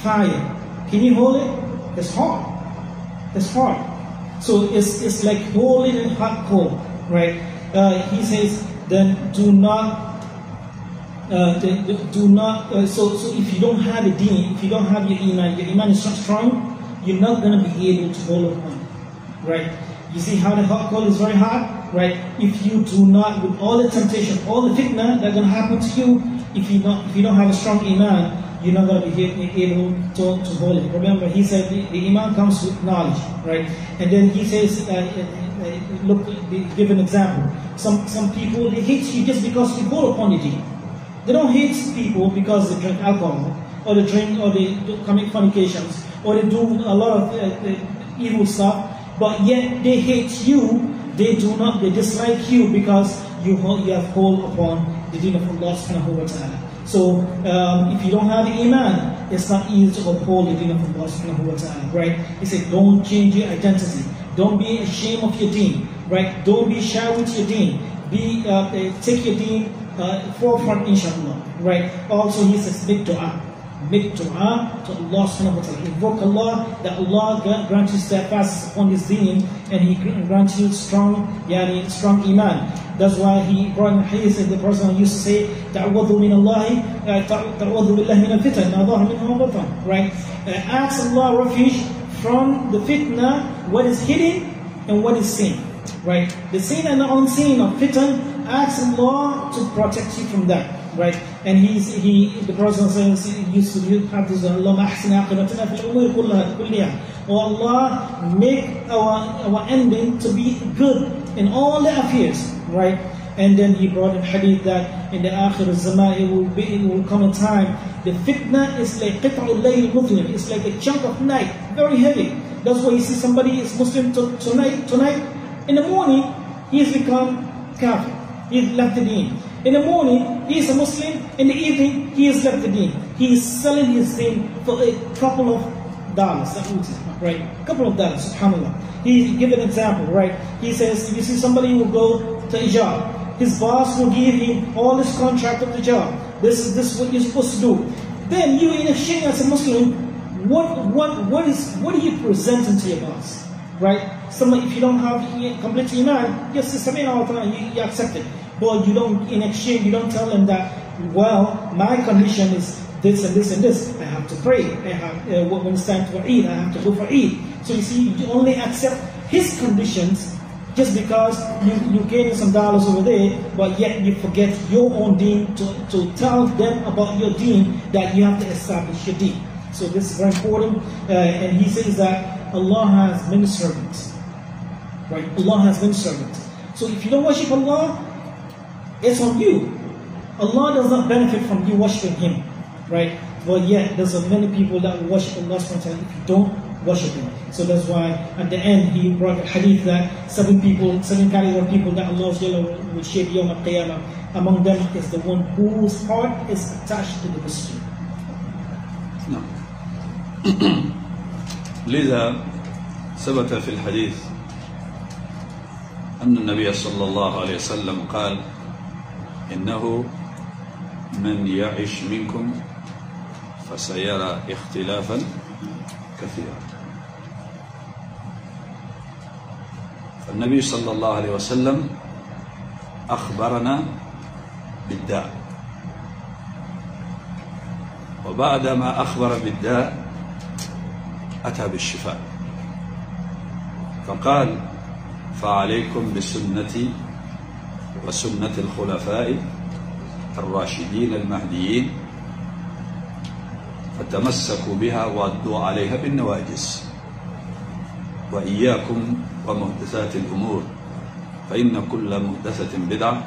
fire. Can you hold it? It's hard. It's hard. So it's like holding in hot coal, right? He says then do not. So if you don't have a deen, if you don't have your iman is not strong, you're not going to be able to hold upon it, right? You see how the hot call is very hard, right? If you do not, with all the temptation, all the fitna that are going to happen to you, if you don't have a strong iman, you're not going to be able to hold it. Remember, he said the iman comes with knowledge, right? And then he says, look, give an example. Some people, they hate you just because you hold upon the deen. They don't hate people because they drink alcohol, or they drink, or they commit fornications, or they do a lot of evil stuff, but yet they hate you. They dislike you because you have hold upon the deen of Allah subhanahu wa ta'ala. So if you don't have the iman, it's not easy to uphold the deen of Allah subhanahu wa ta'ala, right? He said, don't change your identity. Don't be ashamed of your deen, right? Don't be shy with your deen. Take your deen forefront, inshallah, right? Also, he says, make dua. Make dua to Allah subhanahu wa ta'ala. Invoke Allah, that Allah grant you steadfast upon His deen, and He grant you strong iman. That's why he brought in a hadith that the Prophet used to say, ta'awwadhu min Allahi, ta'awwadhu billahi min al-fitan, ma dhahara minha wa batan, right? Ask Allah refuge from the fitna, what is hidden and what is seen, right? The seen and the unseen of fitan, ask Allah to protect you from that, right? And the Prophet used to have this, Allahumma ahsin aqibatina fil umuri kulliha. Oh Allah, make our ending to be good in all the affairs, right? And then he brought in hadith that in the akhir al-zaman it will come a time, the fitna is like qit'ul layl mudlim, it's like a chunk of night, very heavy. That's why you see somebody is Muslim tonight, in the morning he has become kafir, he has left the deen. In the morning he is a Muslim, in the evening he has left the deen. He is selling his deen for a couple of dollars, right? A couple of dollars, subhanAllah. He give an example, right? He says, if you see somebody who will go to a job, his boss will give him all this contract of the job. This is what you're supposed to do. Then you, in exchange as a Muslim, what are you presenting to your boss, right? Somebody, if you don't have complete iman, yes, you accept it. But you don't, in exchange, you don't tell them that, well, my condition is this and this and this. I have to pray. I have when it's time for Eid, I have to go for Eid. So you see, you only accept his conditions just because you gain some dollars over there, but yet you forget your own deen to tell them about your deen, that you have to establish your deen. So this is very important. And he says that Allah has many servants, right? Allah has many servants. So if you don't worship Allah, it's on you. Allah does not benefit from you worshiping Him, right? But yet there's many people that will worship Allah if you don't worship Him. So that's why at the end he brought a hadith that 7 categories of people that Allah will shape Yawm al-Qiyamah. Among them is the one whose heart is attached to the masjid. No. لذا ثبت في الحديث أن النبي صلى الله عليه وسلم قال إنه من يعش منكم فسيرى اختلافا كثيرا. فالنبي صلى الله عليه وسلم أخبرنا بالداء، وبعدما أخبر بالداء أتى بالشفاء، فقال فعليكم بسنتي وسنة الخلفاء الراشدين المهديين فتمسكوا بها وعضوا عليها بالنواجذ، وإياكم ومحدثات الأمور فإن كل محدثة بدعة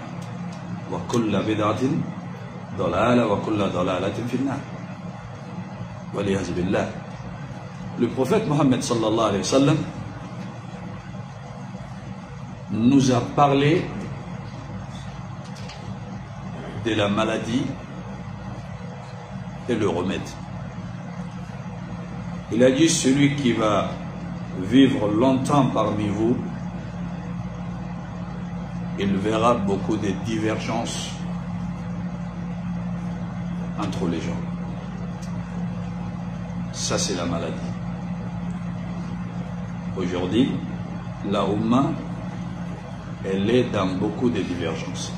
وكل بدعة ضلالة وكل ضلالة في النار والعياذ بالله. Le prophète Mohammed sallallahu alayhi wa sallam nous a parlé de la maladie et le remède. Il a dit, celui qui va vivre longtemps parmi vous, il verra beaucoup de divergences entre les gens. Ça, c'est la maladie. Aujourd'hui, la Oumma, elle est dans beaucoup de divergences.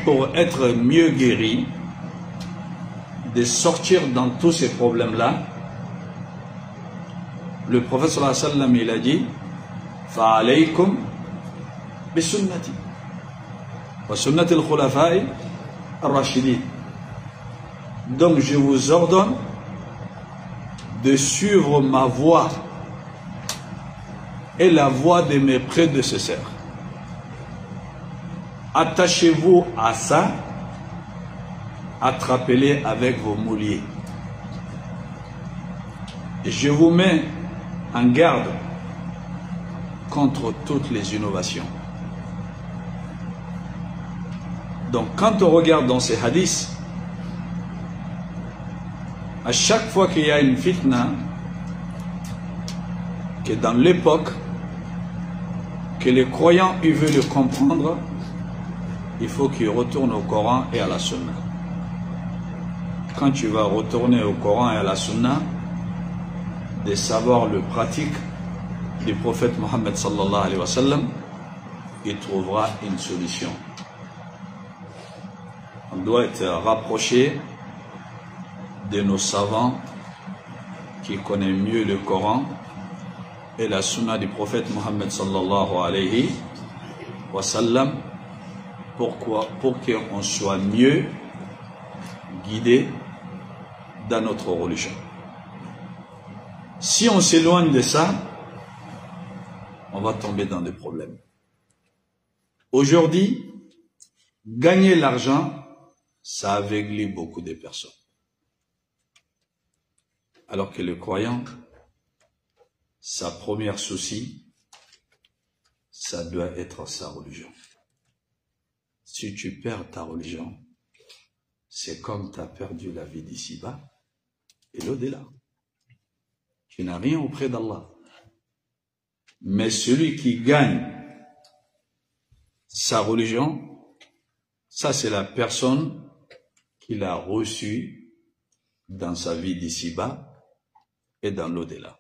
pour être mieux guéri, de sortir dans tous ces problèmes-là, le prophète sallallahu alayhi wa sallam, il a dit فَعَلَيْكُمْ بِسُنَّتِي وَسُنَّةِ الْخُلَفَاءِ الرَّاشِدِينَ. Donc je vous ordonne de suivre ma voie et la voie de mes prédécesseurs. Attachez-vous à ça, attrapez-les avec vos mouliers. Et je vous mets en garde contre toutes les innovations. Donc quand on regarde dans ces hadiths, à chaque fois qu'il y a une fitna, que dans l'époque, que les croyants ils veulent le comprendre, il faut qu'ils retournent au Coran et à la Sunna. Quand tu vas retourner au Coran et à la Sunna, de savoir le pratique du prophète Mohammed sallallahu alayhi wa sallam, il trouvera une solution. On doit être rapproché de nos savants qui connaissent mieux le Coran et la Sunna du prophète Mohammed sallallahu alayhi wa sallam. Pourquoi? Pour qu'on soit mieux guidé dans notre religion. Si on s'éloigne de ça, on va tomber dans des problèmes. Aujourd'hui, gagner l'argent, ça aveugle beaucoup de personnes. Alors que le croyant, sa première souci, ça doit être sa religion. Si tu perds ta religion, c'est comme tu as perdu la vie d'ici-bas et l'au-delà. Tu n'as rien auprès d'Allah. Mais celui qui gagne sa religion, ça c'est la personne qui l'a reçue dans sa vie d'ici-bas et dans l'au-delà.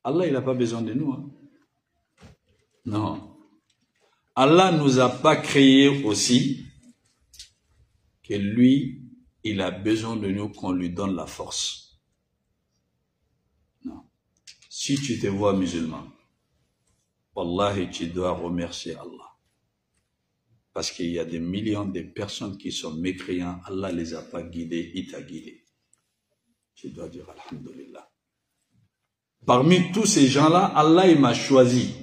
Allah, il n'a pas besoin de nous. Hein? Non. Allah ne nous a pas créés aussi que lui, il a besoin de nous qu'on lui donne la force. Non. Si tu te vois musulman, wallahi, tu dois remercier Allah. Parce qu'il y a des millions de personnes qui sont mécréants, Allah ne les a pas guidés, il t'a guidé. Tu dois dire alhamdulillah. Parmi tous ces gens-là, Allah il m'a choisi.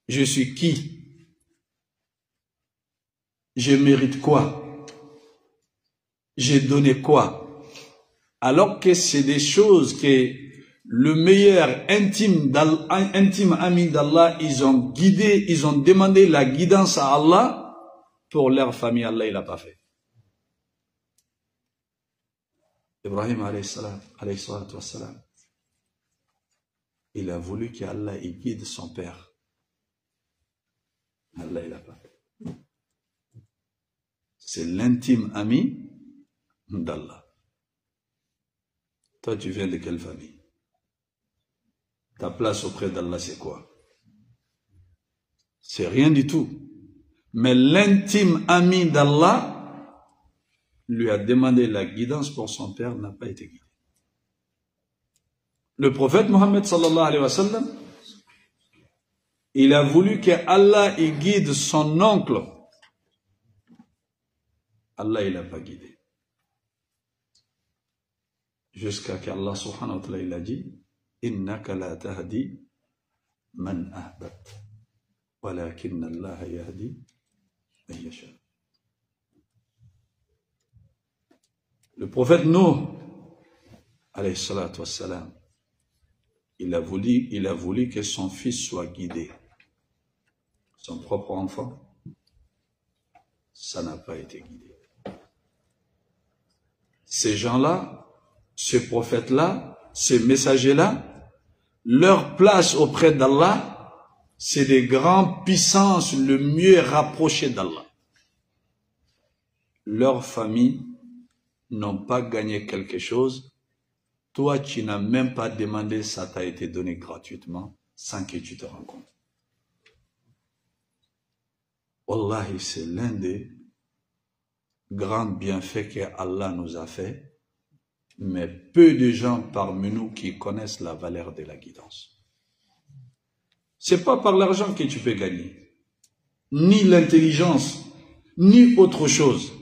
Je suis qui? Je mérite quoi? J'ai donné quoi? Alors que c'est des choses que le meilleur intime ami d'Allah, ils ont guidé, ils ont demandé la guidance à Allah pour leur famille. Allah, il n'a pas fait. Ibrahim alayhi salatu wassalam, il a voulu qu'Allah il guide son père. Allah, il n'a pas fait. C'est l'intime ami d'Allah. Toi, tu viens de quelle famille? Ta place auprès d'Allah, c'est quoi? C'est rien du tout. Mais l'intime ami d'Allah lui a demandé la guidance pour son père, n'a pas été guidé. Le prophète Mohammed sallallahu alayhi wa sallam, il a voulu que Allah il guide son oncle. Allah il n'a pas guidé. Jusqu'à qu'Allah subhanahu wa ta'ala il a dit innaka la tahdi man ahbat walakin Allah yahdi man yasha. Le prophète Nuh alayhi salatu wassalam, il a voulu que son fils soit guidé. Son propre enfant, ça n'a pas été guidé. Ces gens-là, ces prophètes-là, ces messagers-là, leur place auprès d'Allah, c'est des grandes puissances le mieux rapprochées d'Allah. Leurs familles n'ont pas gagné quelque chose. Toi, tu n'as même pas demandé, ça t'a été donné gratuitement, sans que tu te rendes compte. Wallahi, c'est l'un des grands bienfaits que Allah nous a fait, mais peu de gens parmi nous qui connaissent la valeur de la guidance. C'est pas par l'argent que tu peux gagner, ni l'intelligence, ni autre chose.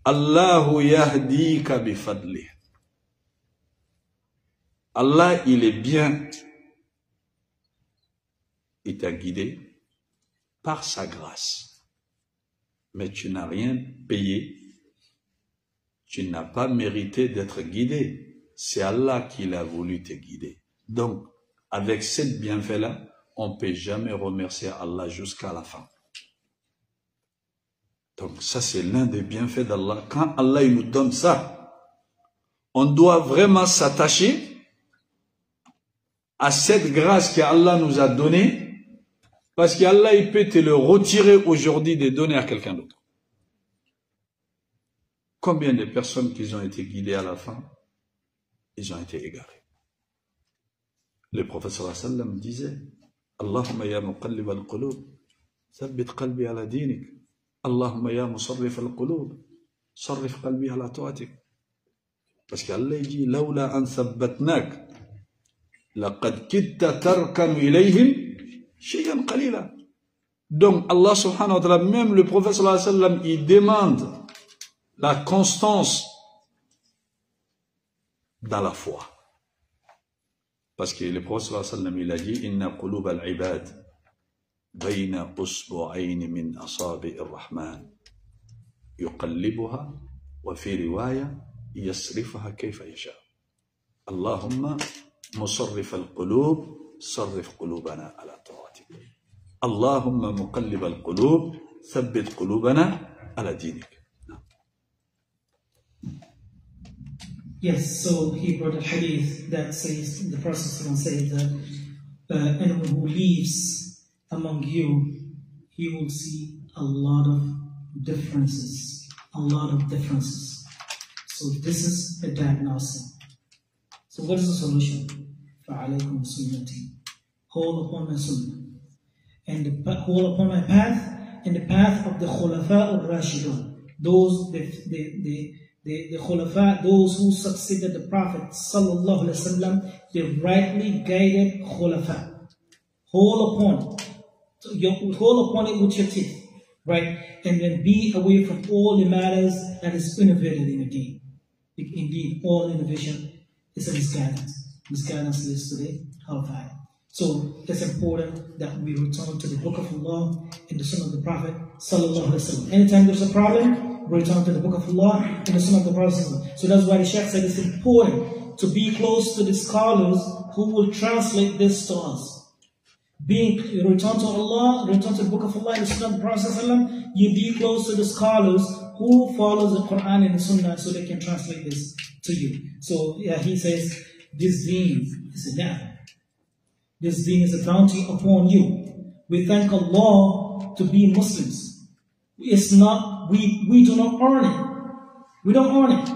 Allahu yahdika bifadlih. Allah, il est bien. Il t'a guidé par sa grâce. Mais tu n'as rien payé. Tu n'as pas mérité d'être guidé. C'est Allah qui l'a voulu te guider. Donc, avec cette bienfait-là, on ne peut jamais remercier Allah jusqu'à la fin. Donc, ça, c'est l'un des bienfaits d'Allah. Quand Allah il nous donne ça, on doit vraiment s'attacher à cette grâce qu'Allah nous a donnée, parce qu'Allah, il peut te le retirer aujourd'hui de donner à quelqu'un d'autre. Combien de personnes qui ont été guidées à la fin, ils ont été égarés. Le prophète sallallahu alayhi wa sallam disait, Allahumma ya muqallib al-qulub, thabbit qalbi ala dinik. Allahumma ya musarrif al-qulub, sarrif qalbi ala ta'atik. Parce qu'Allah dit, lawla an thabbatnak, laqad kitta tarkanu ilayhim shay'an qalila. Donc Allah subhanahu wa ta'ala, même le prophète sallallahu alayhi wa sallam, il demande la constance dans la foi. Parce que le prophète sallallahu alayhi wa sallam, il a dit, inna qulub al-ibad bayna usbu'ayn min asabi ar-rahman yuqallibuha wa fi riwaya yasrifuha kayfa yasha. Allahumma مصرف القلوب صرف قلوبنا على طاعتك. اللهم مقلب القلوب ثبت قلوبنا على دينك. Yes, so he brought a hadith that says, the Prophet says that anyone who lives among you, he will see a lot of differences. So this is a diagnosis. So what is the solution? فَعَلَيْكُمْ سُنَّتِي. Hold upon my sunnah. And hold upon my path, and the path of the Khulafa al-Rashidun. Those, the Khulafa, those who succeeded the Prophet sallallahu alaihi wasallam, the rightly guided Khulafa. Hold upon it with your teeth, right? And then be away from all the matters that is innovated in the deen. Indeed, all innovation is a misguidance. Misguidance leads to the hellfire. So it's important that we return to the Book of Allah and the Sunnah of the Prophet sallallahu alaihi wasallam. Anytime there's a problem, return to the Book of Allah and the Sunnah of the Prophet sallallahu alaihi wasallam. So that's why the Shaykh said it's important to be close to the scholars who will translate this to us. Return to Allah, return to the Book of Allah and the Sunnah of the Prophet sallallahu alaihi wasallam. You be close to the scholars who follows the Quran and the Sunnah so they can translate this to you. So yeah, he says, this deen is a ni'mah. This deen is a bounty upon you. We thank Allah to be Muslims. It's not, we do not earn it. We don't earn it.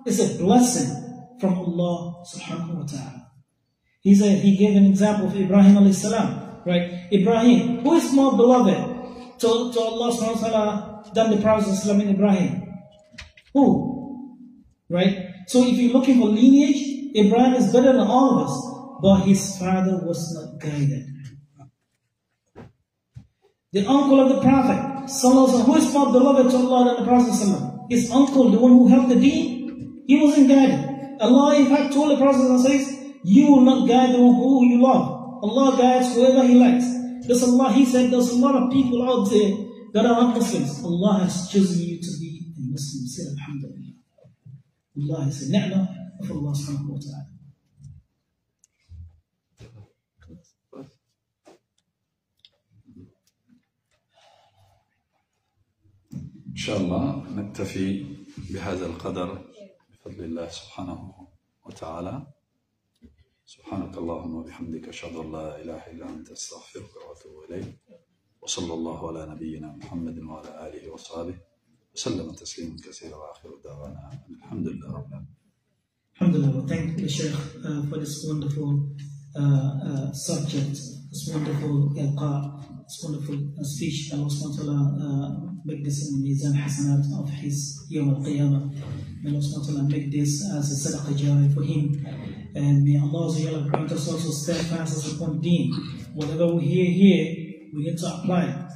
It's a blessing from Allah subhanahu wa ta'ala. He said, he gave an example of Ibrahim alayhi salam, right? Ibrahim, who is more beloved to Allah subhanahu wa ta'ala than the Prophet sallallahu and Ibrahim? Who? Right? So if you're looking for lineage, Ibrahim is better than all of us, but his father was not guided. The uncle of the Prophet, who is more beloved to Allah than the Prophet, his uncle, the one who helped the deen, he wasn't guided. Allah in fact told the Prophet, says, you will not guide the one who you love. Allah guides whoever He likes. He said, there's a lot of people out there that are not Muslims. Allah has chosen you to be a Muslim. Say Alhamdulillah. Allah is a ni'mah of Allah subhanahu wa ta'ala. إن شاء الله نكتفي بهذا القدر بفضل الله سبحانه وتعالى. سبحانك اللهم وبحمدك أشهد أن لا إله إلا أنت أستغفرك وأتوب إليك. وصلى الله على نبينا محمد وعلى آله وصحبه وسلم تسليما كثيرا وآخر دعوانا الحمد لله رب العالمين. Alhamdulillah, thank the Shaykh for this wonderful subject, this wonderful ilqa. this wonderful speech. Allah subhanahu wa ta'ala make this in the Mizan Hasanat of his Yawm al-Qiyamah. May Allah subhanahu wa ta'ala make this as a sadaqah jariyah for him. And may Allah grant us also steadfastness upon deen. Whatever we hear here, we need to apply.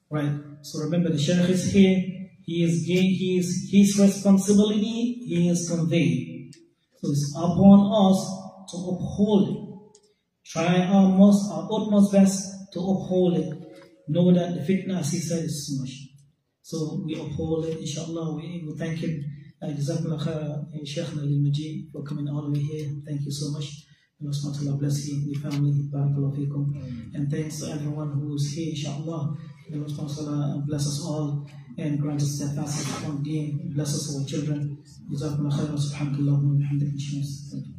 Right? So remember, the Shaykh is here. His responsibility he is conveyed. So it's upon us to uphold it. Try our utmost best to uphold it. Know that the fitna, as he said, is so much. So we uphold it, inshallah. We thank him. Jazakumullah khair, Shaykh Ali Majid, for coming all the way here. Thank you so much. Allah subhanahu wa ta'ala bless you and your family. Barakallahu feekum. And thanks to everyone who is here, inshallah. Allah subhanahu wa ta'ala bless us all and grant us steadfastness upon deen. Bless us, our children. Jazakumullah khair. Subhanakallah wa bihamdika.